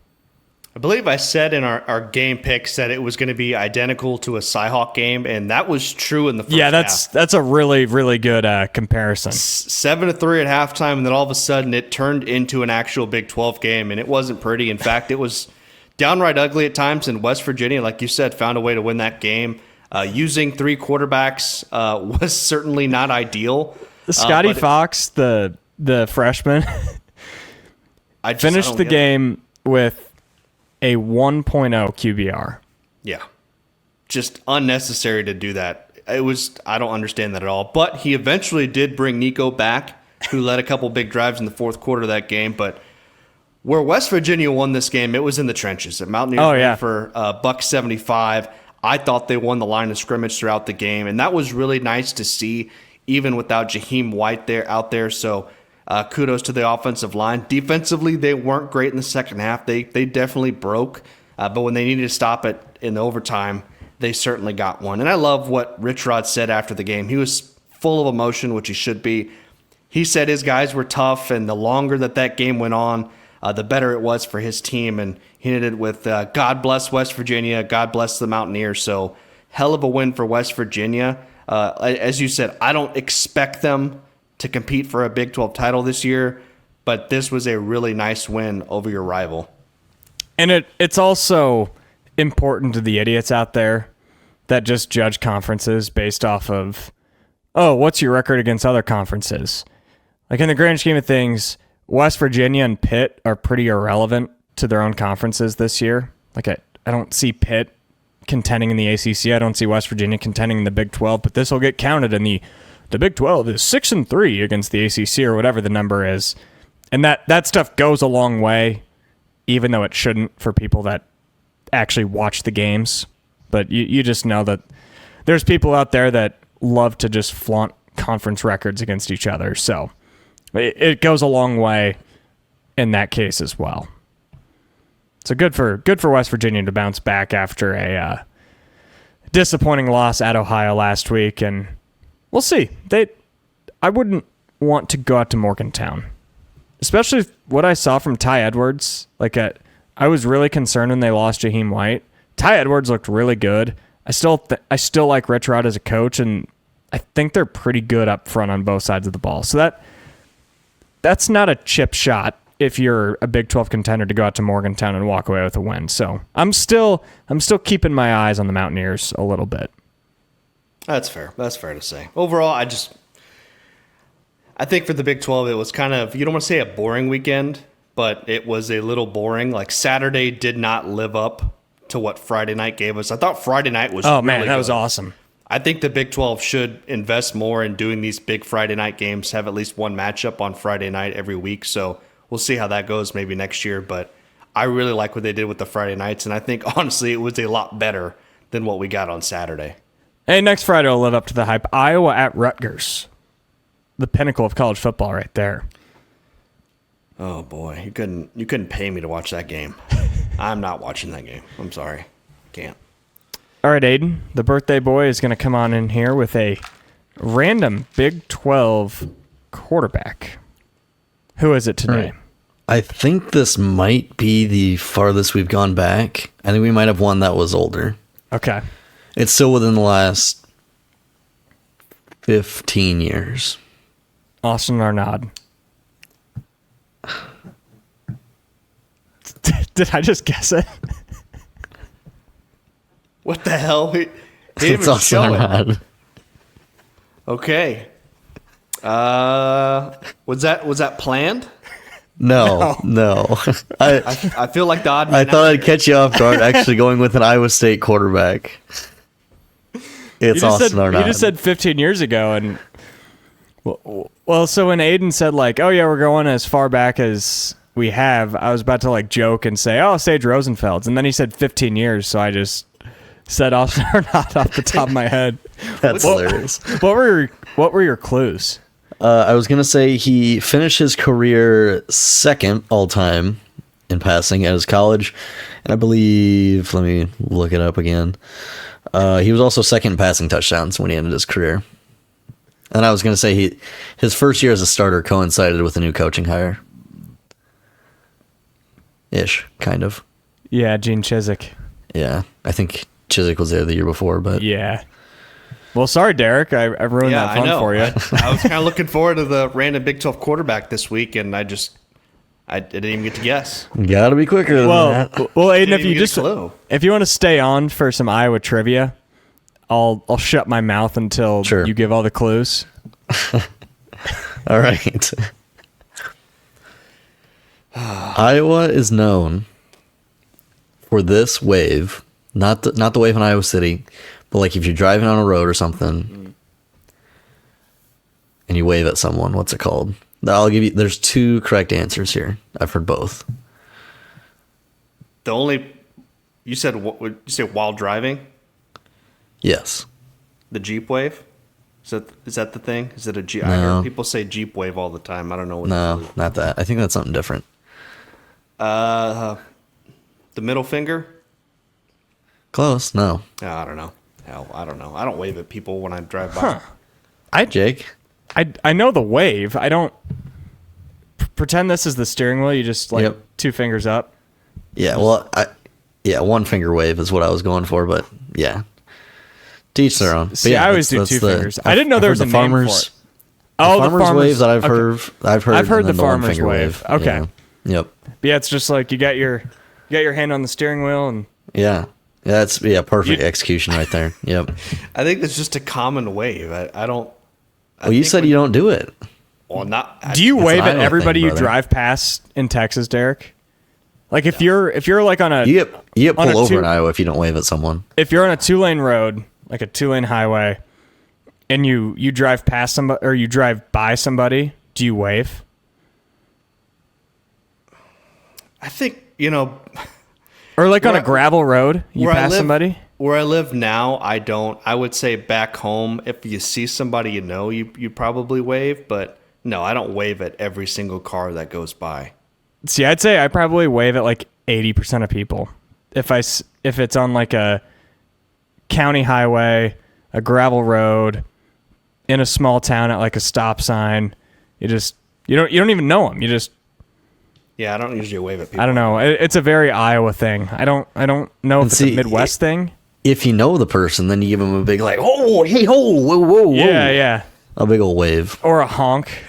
I believe I said in our game picks that it was going to be identical to a Cyhawk game, and that was true in the first half. That's a really, really good comparison. 7-3 at halftime, and then all of a sudden it turned into an actual Big 12 game, and it wasn't pretty. In fact, it was downright ugly at times, and West Virginia, like you said, found a way to win that game. Using 3 quarterbacks was certainly not ideal. Scotty Fox, the freshman, finished the game with a 1.0 QBR. Yeah. Just unnecessary to do that. I don't understand that at all. But he eventually did bring Nico back, who led a couple big drives in the fourth quarter of that game. But where West Virginia won this game, it was in the trenches. At Mountaineers for $175. I thought they won the line of scrimmage throughout the game, and that was really nice to see, even without Jaheim White out there. So kudos to the offensive line. Defensively, they weren't great in the second half. They definitely broke, but when they needed to stop it in overtime, they certainly got one. And I love what Rich Rod said after the game. He was full of emotion, which he should be. He said his guys were tough, and the longer that game went on, the better it was for his team. And he ended it with God bless West Virginia, God bless the Mountaineers. So hell of a win for West Virginia. As you said, I don't expect them to compete for a Big 12 title this year, but this was a really nice win over your rival. And it's also important to the idiots out there that just judge conferences based off of, oh, what's your record against other conferences? Like, in the grand scheme of things, West Virginia and Pitt are pretty irrelevant to their own conferences this year. Like, I don't see Pitt contending in the ACC. I don't see West Virginia contending in the Big 12, but this will get counted in the Big 12 is 6-3 against the ACC or whatever the number is. And that stuff goes a long way, even though it shouldn't for people that actually watch the games. But you just know that there's people out there that love to just flaunt conference records against each other. So it goes a long way in that case as well. So good for West Virginia to bounce back after a disappointing loss at Ohio last week, and we'll see. I wouldn't want to go out to Morgantown, especially what I saw from Ty Edwards. I was really concerned when they lost Jaheim White. Ty Edwards looked really good. I still like Rich Rod as a coach, and I think they're pretty good up front on both sides of the ball. So that's not a chip shot if you're a Big 12 contender to go out to Morgantown and walk away with a win. So I'm still keeping my eyes on the Mountaineers a little bit. That's fair. That's fair to say. Overall, I think for the Big 12, it was kind of, you don't want to say a boring weekend, but it was a little boring. Like, Saturday did not live up to what Friday night gave us. I thought Friday night was really man, that was awesome. I think the Big 12 should invest more in doing these big Friday night games, have at least one matchup on Friday night every week. So we'll see how that goes maybe next year. But I really like what they did with the Friday nights, and I think, honestly, it was a lot better than what we got on Saturday. Hey, next Friday will live up to the hype. Iowa at Rutgers. The pinnacle of college football right there. Oh, boy. You couldn't pay me to watch that game. I'm not watching that game. I'm sorry. Can't. All right, Aiden. The birthday boy is going to come on in here with a random Big 12 quarterback. Who is it today? Right. I think this might be the farthest we've gone back. I think we might have one that was older. Okay. It's still within the last 15 years. Austin Arnaud. Did I just guess it? What the hell? He didn't It's even also show it. not. Okay. Was that planned? No. I feel like the odd I man thought out I'd here. catch you off guard actually going with an Iowa State quarterback. It's Austin Arnott. You just said 15 years ago, and well, so when Aiden said like, "Oh yeah, we're going as far back as we have," I was about to like joke and say, "Oh, Sage Rosenfeld's," and then he said 15 years, so I just said Austin Arnott off the top of my head. That's hilarious. What were your clues? I was going to say he finished his career second all-time in passing at his college. And I believe, let me look it up again. He was also second in passing touchdowns when he ended his career. And I was going to say his first year as a starter coincided with a new coaching hire. Ish, kind of. Yeah, Gene Chizik. Yeah, I think Chizik was there the year before, but... Yeah. Well, sorry, Derek. I ruined that fun for you. I was kind of looking forward to the random Big 12 quarterback this week, and I didn't even get to guess. Gotta be quicker than that. Well, Aiden, Didn't even get a clue. if you want to stay on for some Iowa trivia, I'll shut my mouth until Sure. you give all the clues. All right. Iowa is known for this wave, not the wave in Iowa City, but like if you're driving on a road or something and you wave at someone, what's it called? I'll give you. There's two correct answers here. I've heard both. You said what would you say while driving? Yes. The Jeep wave? Is that the thing? Is it a Jeep? I No. hear people say Jeep wave all the time. I don't know what No, not that. I think that's something different. The middle finger? Close. No. No, I don't know. Hell, I don't know. I don't wave at people when I drive by. Jake? I know the wave. I don't pretend this is the steering wheel. You just like Yep. two fingers up. Yeah. Well, one finger wave is what I was going for, but yeah. To each their own. But See, yeah, I always do that's two the- fingers. I didn't know I've there heard was a the name for farmers. it. The Oh, farmers wave that I've okay. heard. I've I've heard and the then one farmers finger wave. Okay. Yeah. Yep. But yeah, it's just like you got your hand on the steering wheel and Yeah. That's perfect execution right there. Yep. I think that's just a common wave. I don't. Well, you said you don't do it. Well, not. do you It's wave an at Iowa everybody thing, you brother. drive past in Texas, Derek? Like if you're like on a You get on a pulled over two- in Iowa if you don't wave at someone. if you're on a 2-lane road, like a 2-lane highway, and you drive past somebody or you drive by somebody, do you wave? I think Or like on a Where- gravel road, you where I pass live- somebody? Where I live now, I don't. I would say back home, if you see somebody you probably wave. But no, I don't wave at every single car that goes by. See, I'd say I probably wave at like 80% of people. If it's on like a county highway, a gravel road, in a small town at like a stop sign, you don't even know them. Yeah, I don't usually wave at people. I don't know. It's a very Iowa thing. I don't know if it's see, a Midwest thing. If you know the person, then you give them a big like, oh, hey, ho, whoa, whoa, whoa. Yeah. A big old wave. Or a honk.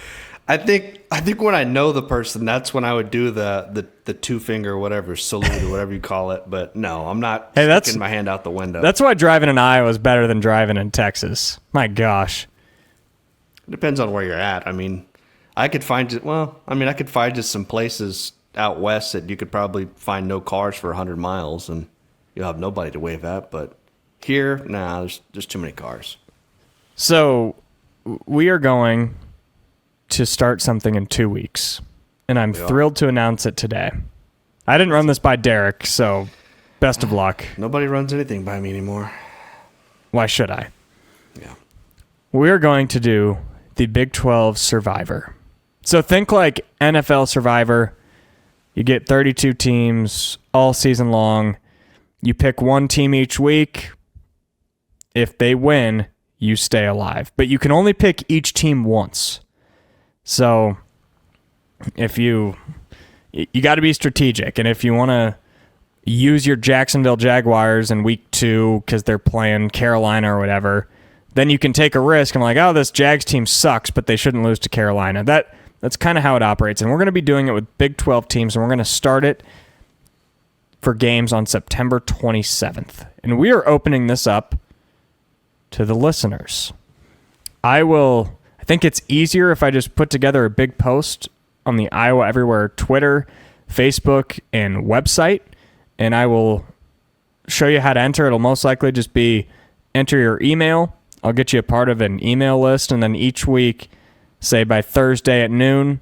I think when I know the person, that's when I would do the two finger whatever salute or whatever you call it. But no, I'm not sticking my hand out the window. That's why driving in Iowa is better than driving in Texas. My gosh. It depends on where you're at. I mean, I could find just some places out west that you could probably find no cars for 100 miles and you'll have nobody to wave at. But here, there's too many cars. So we are going to start something in 2 weeks, and I'm thrilled to announce it today. I didn't run this by Derek, so best of luck. Nobody runs anything by me anymore. Why should I? Yeah. We're going to do the Big 12 Survivor. So think like NFL Survivor. You get 32 teams all season long. You pick one team each week. If they win, you stay alive. But you can only pick each team once. So if you got to be strategic. And if you want to use your Jacksonville Jaguars in week 2 because they're playing Carolina or whatever, then you can take a risk. I'm like, oh, this Jags team sucks, but they shouldn't lose to Carolina. That's kind of how it operates. And we're going to be doing it with Big 12 teams, and we're going to start it for games on September 27th. And we are opening this up to the listeners. I think it's easier if I just put together a big post on the Iowa Everywhere Twitter, Facebook, and website, and I will show you how to enter. It'll most likely just be enter your email. I'll get you a part of an email list, and then each week, say by Thursday at noon,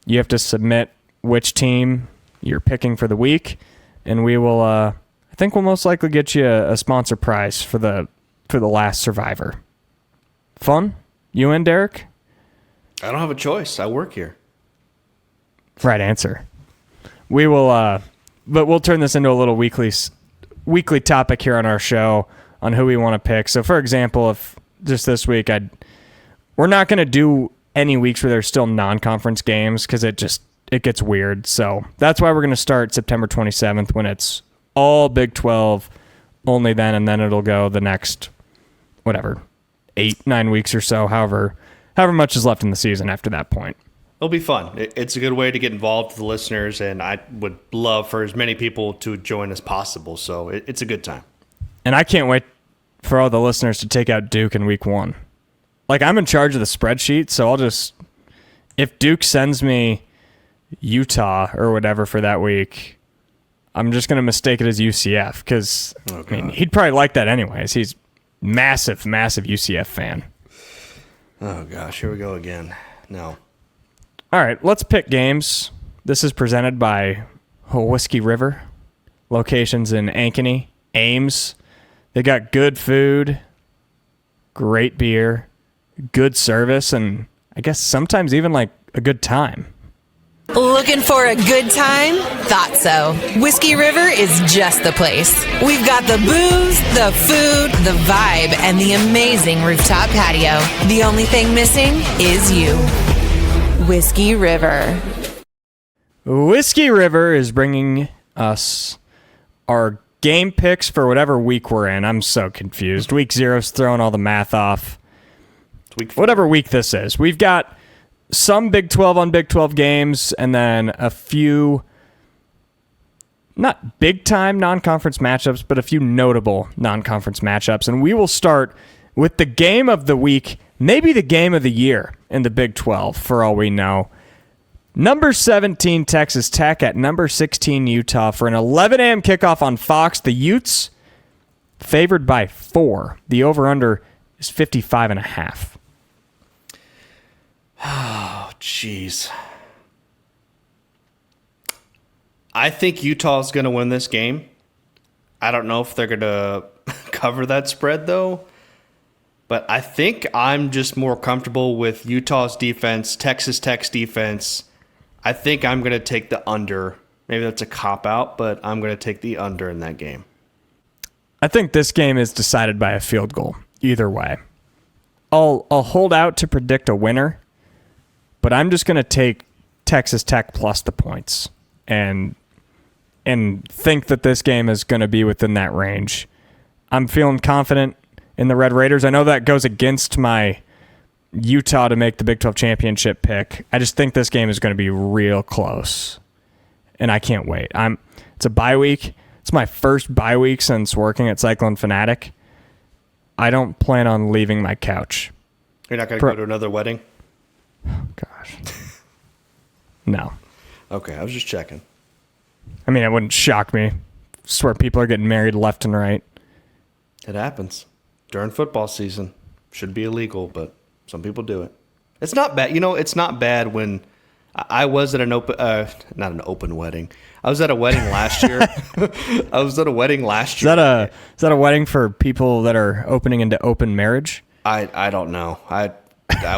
you have to submit which team you're picking for the week, and we will, I think we'll most likely get you a sponsor prize for the last survivor. Fun? You in, Derek? I don't have a choice. I work here. Right answer. We will, but we'll turn this into a little weekly topic here on our show on who we want to pick. So, for example, if just this week, we're not going to do any weeks where there's still non-conference games because it gets weird. So that's why we're going to start September 27th when it's all Big 12 only then, and then it'll go the next, 8-9 weeks or so, however much is left in the season after that point. It'll be fun. It's a good way to get involved with the listeners, and I would love for as many people to join as possible. So it's a good time. And I can't wait for all the listeners to take out Duke in week 1. Like, I'm in charge of the spreadsheet, so if Duke sends me Utah or whatever for that week, I'm just going to mistake it as UCF because, he'd probably like that anyways. He's massive UCF fan. Oh, gosh, here we go again. No. All right, let's pick games. This is presented by Whiskey River. Locations in Ankeny, Ames. They got good food, great beer, good service, and I guess sometimes even like a good time. Looking for a good time? Thought so. Whiskey River is just the place. We've got the booze, the food, the vibe, and the amazing rooftop patio. The only thing missing is you. Whiskey River. Whiskey River is bringing us our game picks for whatever week we're in. I'm so confused. Week 0's throwing all the math off. Whatever week this is. We've got some Big 12 on Big 12 games and then a few not big-time non-conference matchups, but a few notable non-conference matchups. And we will start with the game of the week, maybe the game of the year in the Big 12, for all we know. Number 17, Texas Tech at number 16, Utah for an 11 a.m. kickoff on Fox. The Utes favored by 4. The over-under is 55.5. Oh, jeez. I think Utah's going to win this game. I don't know if they're going to cover that spread, though. But I think I'm just more comfortable with Utah's defense, Texas Tech's defense. I think I'm going to take the under. Maybe that's a cop-out, but I'm going to take the under in that game. I think this game is decided by a field goal, either way. I'll hold out to predict a winner, but I'm just going to take Texas Tech plus the points and think that this game is going to be within that range. I'm feeling confident in the Red Raiders. I know that goes against my Utah to make the Big 12 championship pick. I just think this game is going to be real close, and I can't wait. It's a bye week. It's my first bye week since working at Cyclone Fanatic. I don't plan on leaving my couch. You're not going to go to another wedding? Oh, gosh. No. Okay, I was just checking. I mean, it wouldn't shock me. I swear people are getting married left and right. It happens. During football season. Should be illegal, but some people do it. It's not bad. You know, it's not bad when I was at not an open wedding. I was at a wedding last year. Is that a wedding for people that are opening into open marriage? I don't know. I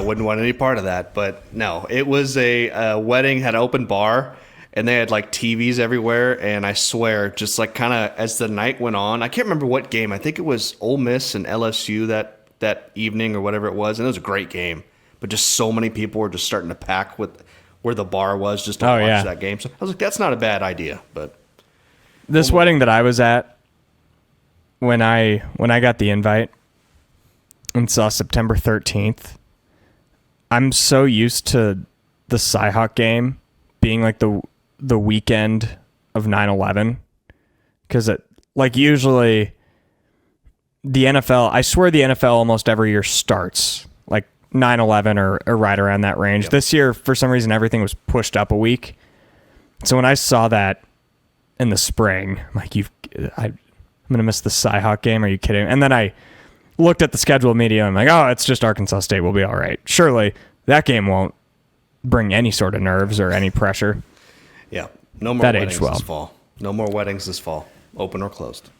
wouldn't want any part of that, but no. It was a wedding, had an open bar, and they had like TVs everywhere, and I swear, just like kind of as the night went on, I can't remember what game. I think it was Ole Miss and LSU that evening or whatever it was, and it was a great game. But just so many people were just starting to pack with where the bar was just to watch that game. So I was like, that's not a bad idea. But this wedding that I was at, when I got the invite and saw September 13th, I'm so used to the Cyhawk game being like the weekend of 9/11 because like usually the NFL, I swear the NFL almost every year starts like 9/11 or right around that range. Yep. This year, for some reason, everything was pushed up a week. So when I saw that in the spring, I'm like, I'm going to miss the Cyhawk game. Are you kidding? And then I looked at the schedule immediately. I'm like, oh, it's just Arkansas State. We'll be all right. Surely that game won't bring any sort of nerves or any pressure. Yeah. No more weddings this fall. No more weddings this fall, open or closed.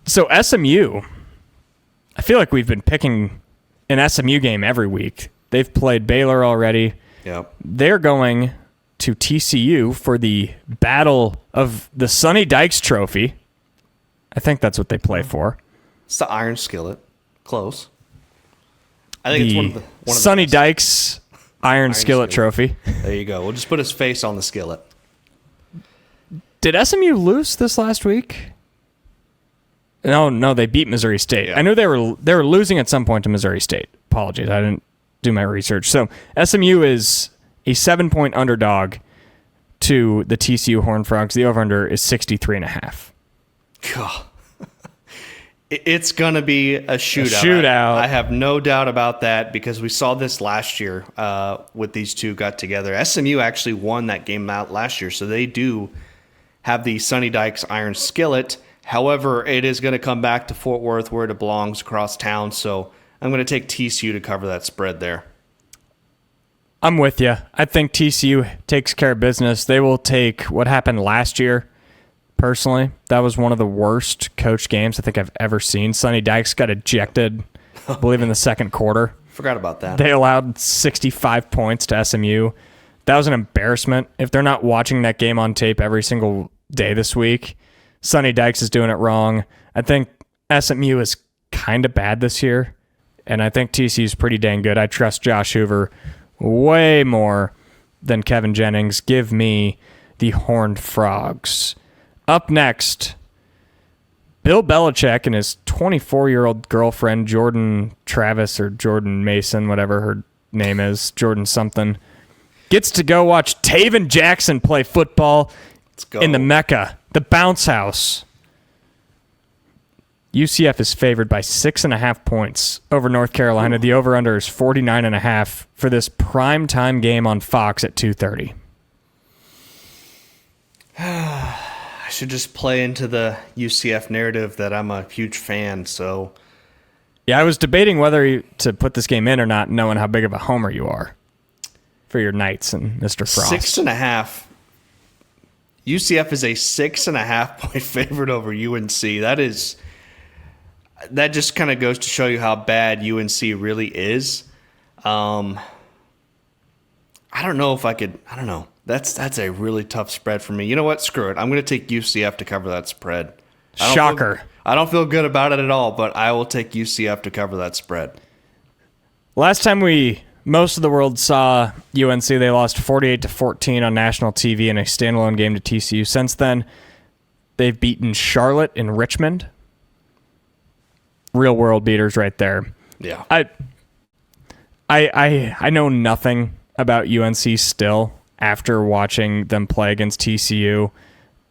So SMU, I feel like we've been picking an SMU game every week. They've played Baylor already. Yep. They're going to TCU for the Battle of the Sonny Dykes Trophy. I think that's what they play for. It's the Iron Skillet. Close. I think it's one of the Sonny Dykes Iron Skillet Trophy. There you go. We'll just put his face on the skillet. Did SMU lose this last week? No, they beat Missouri State. Yeah. I knew they were losing at some point to Missouri State. Apologies, I didn't do my research. So SMU is a 7-point underdog to the TCU Horned Frogs. The over/under is 63.5. God. It's going to be a shootout. I have no doubt about that because we saw this last year with these two got together. SMU actually won that game out last year, so they do have the Sonny Dykes Iron Skillet. However, it is going to come back to Fort Worth where it belongs across town, so I'm going to take TCU to cover that spread there. I'm with you. I think TCU takes care of business. They will take what happened last year. Personally, that was one of the worst coach games I think I've ever seen. Sonny Dykes got ejected, I believe, in the second quarter. Forgot about that. They allowed 65 points to SMU. That was an embarrassment. If they're not watching that game on tape every single day this week, Sonny Dykes is doing it wrong. I think SMU is kind of bad this year, and I think TCU is pretty dang good. I trust Josh Hoover way more than Kevin Jennings. Give me the Horned Frogs. Up next, Bill Belichick and his 24-year-old girlfriend, Jordan Travis or Jordan Mason, whatever her name is, Jordan something, gets to go watch Taven Jackson play football in the Mecca, the Bounce House. UCF is favored by 6.5 points over North Carolina. The over-under is 49.5 for this primetime game on Fox at 2:30. I should just play into the UCF narrative that I'm a huge fan, so... Yeah, I was debating whether to put this game in or not, knowing how big of a homer you are for your Knights and Mr. Frost. 6.5. UCF is a 6.5 point favorite over UNC. That just kind of goes to show you how bad UNC really is. I don't know if I could... I don't know. That's a really tough spread for me. You know what? Screw it. I'm going to take UCF to cover that spread. Shocker. I don't feel good about it at all, but I will take UCF to cover that spread. Last time most of the world saw UNC, they lost 48-14 on national TV in a standalone game to TCU. Since then, they've beaten Charlotte and Richmond. Real world beaters right there. Yeah. I know nothing about UNC still. After watching them play against TCU,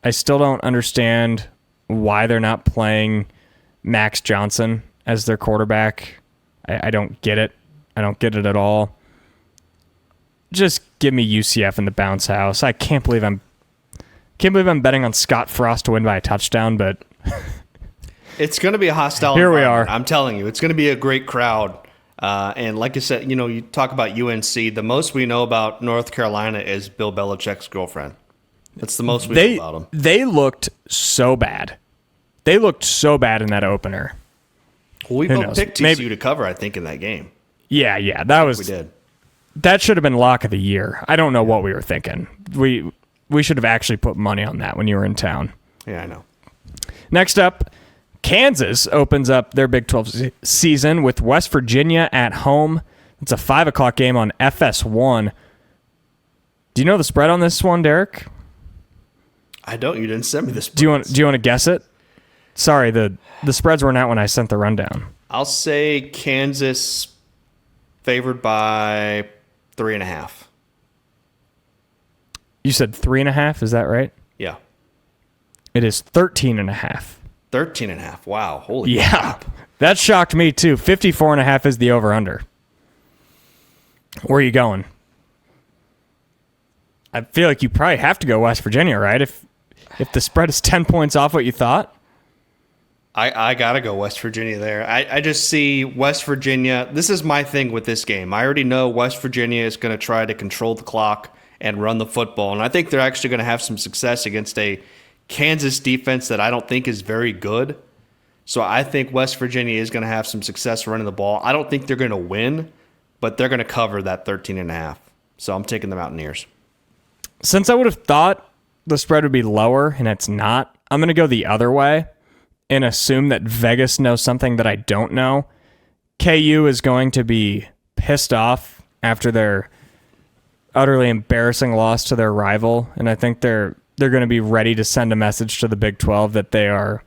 I still don't understand why they're not playing Max Johnson as their quarterback. I don't get it. I don't get it at all. Just give me UCF in the Bounce House. I can't believe I'm betting on Scott Frost to win by a touchdown, but it's going to be a hostile Here we are. I'm telling you, it's going to be a great crowd. And like I said, you talk about UNC. The most we know about North Carolina is Bill Belichick's girlfriend. That's the most we know about them. They looked so bad. They looked so bad in that opener. Well, we both picked TCU to cover, I think, in that game. Yeah, we did. That should have been lock of the year. I don't know what we were thinking. We should have actually put money on that when you were in town. Yeah, I know. Next up, Kansas opens up their Big 12 season with West Virginia at home. It's a 5 o'clock game on FS1. Do you know the spread on this one, Derek? I don't. You didn't send me the spread. Do you want to guess it? Sorry, the spreads weren't out when I sent the rundown. I'll say Kansas favored by 3.5. You said 3.5, is that right? Yeah. It is 13.5. 13.5. Wow. Holy Yeah. crap. That shocked me too. 54.5 is the over-under. Where are you going? I feel like you probably have to go West Virginia, right? If the spread is 10 points off what you thought. I got to go West Virginia there. I just see West Virginia. This is my thing with this game. I already know West Virginia is going to try to control the clock and run the football. And I think they're actually going to have some success against a Kansas defense that I don't think is very good. So I think West Virginia is going to have some success running the ball. I don't think they're going to win, but they're going to cover that 13.5. So I'm taking the Mountaineers. Since I would have thought the spread would be lower and it's not, I'm going to go the other way and assume that Vegas knows something that I don't know. KU is going to be pissed off after their utterly embarrassing loss to their rival, and I think they're going to be ready to send a message to the Big 12 that they are.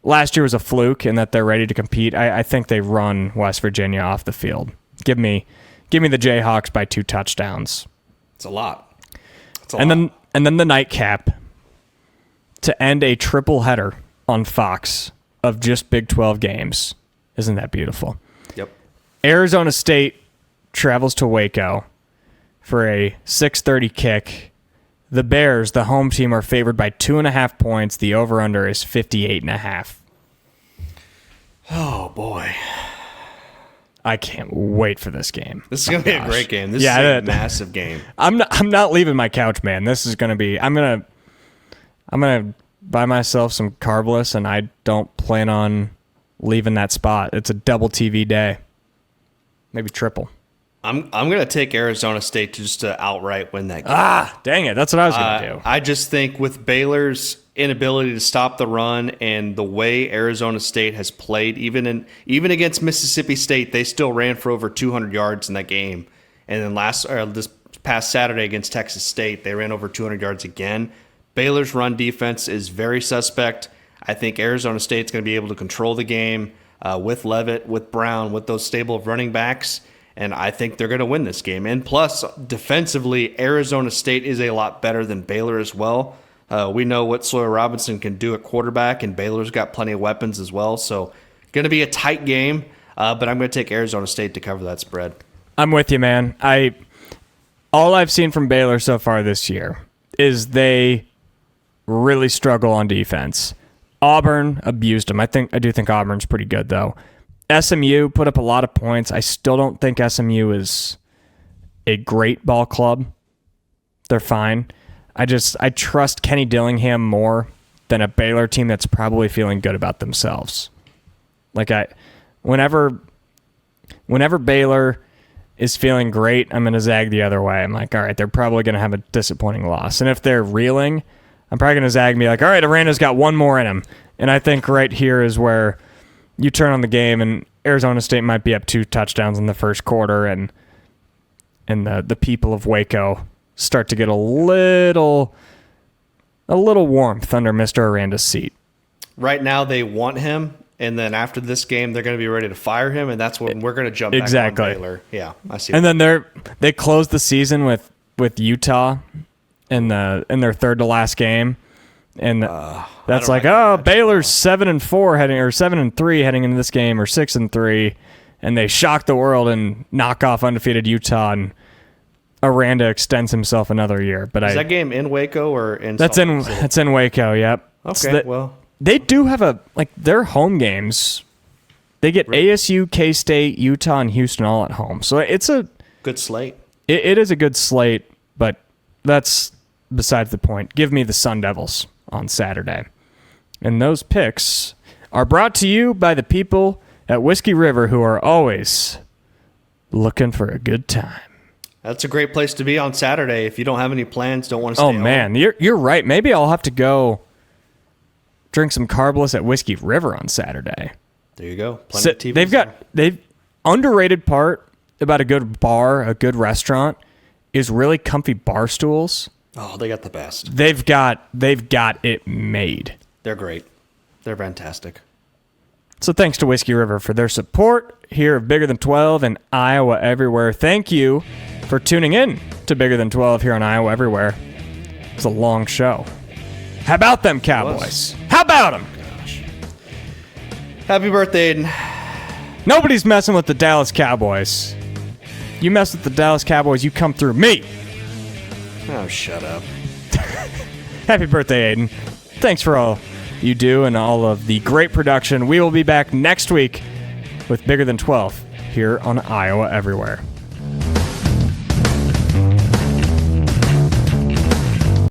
Last year was a fluke and that they're ready to compete. I think they run West Virginia off the field. Give me the Jayhawks by 2 touchdowns. It's a lot. And then the nightcap to end a triple header on Fox of just Big 12 games. Isn't that beautiful? Yep. Arizona State travels to Waco for a 6:30 kick. The Bears, the home team, are favored by 2.5 points. The over-under is 58.5. Oh, boy. I can't wait for this game. This is going to be a great game. This is a massive game. I'm not leaving my couch, man. This is going to be. I'm gonna buy myself some carbless, and I don't plan on leaving that spot. It's a double TV day, maybe triple. I'm going to take Arizona State just to outright win that game. Dang it. That's what I was going to do. I just think with Baylor's inability to stop the run and the way Arizona State has played, even against Mississippi State, they still ran for over 200 yards in that game. And then this past Saturday against Texas State, they ran over 200 yards again. Baylor's run defense is very suspect. I think Arizona State's going to be able to control the game with Leavitt, with Brown, with those stable of running backs. And I think they're going to win this game. And plus, defensively, Arizona State is a lot better than Baylor as well. We know what Sawyer Robinson can do at quarterback, and Baylor's got plenty of weapons as well. So, going to be a tight game, but I'm going to take Arizona State to cover that spread. I'm with you, man. All I've seen from Baylor so far this year is they really struggle on defense. Auburn abused them. I do think Auburn's pretty good, though. SMU put up a lot of points. I still don't think SMU is a great ball club. They're fine. I trust Kenny Dillingham more than a Baylor team that's probably feeling good about themselves. Whenever Baylor is feeling great, I'm going to zag the other way. I'm like, all right, they're probably going to have a disappointing loss. And if they're reeling, I'm probably going to zag and be like, all right, Aranda's got one more in him. And I think right here is where you turn on the game, and Arizona State might be up 2 touchdowns in the first quarter, and the people of Waco start to get a little warmth under Mr. Aranda's seat. Right now they want him, and then after this game they're going to be ready to fire him, and that's when we're going to jump back on Baylor. Yeah, I see. And then they close the season with Utah in their third to last game. And that's like, Baylor's 7-4 7-3 heading into this game, or 6-3, and they shock the world and knock off undefeated Utah, and Aranda extends himself another year. But is that game in Waco or in? That's in Waco. Yep. Okay. They do have their home games. They get ASU, K-State, Utah, and Houston all at home, so it's a good slate. It is a good slate, but that's besides the point. Give me the Sun Devils on Saturday. And those picks are brought to you by the people at Whiskey River, who are always looking for a good time. That's a great place to be on Saturday if you don't have any plans, don't want to stay home. Oh, man, you're right. Maybe I'll have to go drink some carbless at Whiskey River on Saturday. There you go. Plenty of TVs they've underrated part about a good bar, a good restaurant, is really comfy bar stools. Oh, they got the best. They've got it made. They're great. They're fantastic. So thanks to Whiskey River for their support here of Bigger Than 12 and Iowa Everywhere. Thank you for tuning in to Bigger Than 12 here on Iowa Everywhere. It's a long show. How about them Cowboys? How about them? Happy birthday, Aiden. Nobody's messing with the Dallas Cowboys. You mess with the Dallas Cowboys, you come through me. Oh, shut up. Happy birthday, Aiden. Thanks for all you do and all of the great production. We will be back next week with Bigger Than 12 here on Iowa Everywhere.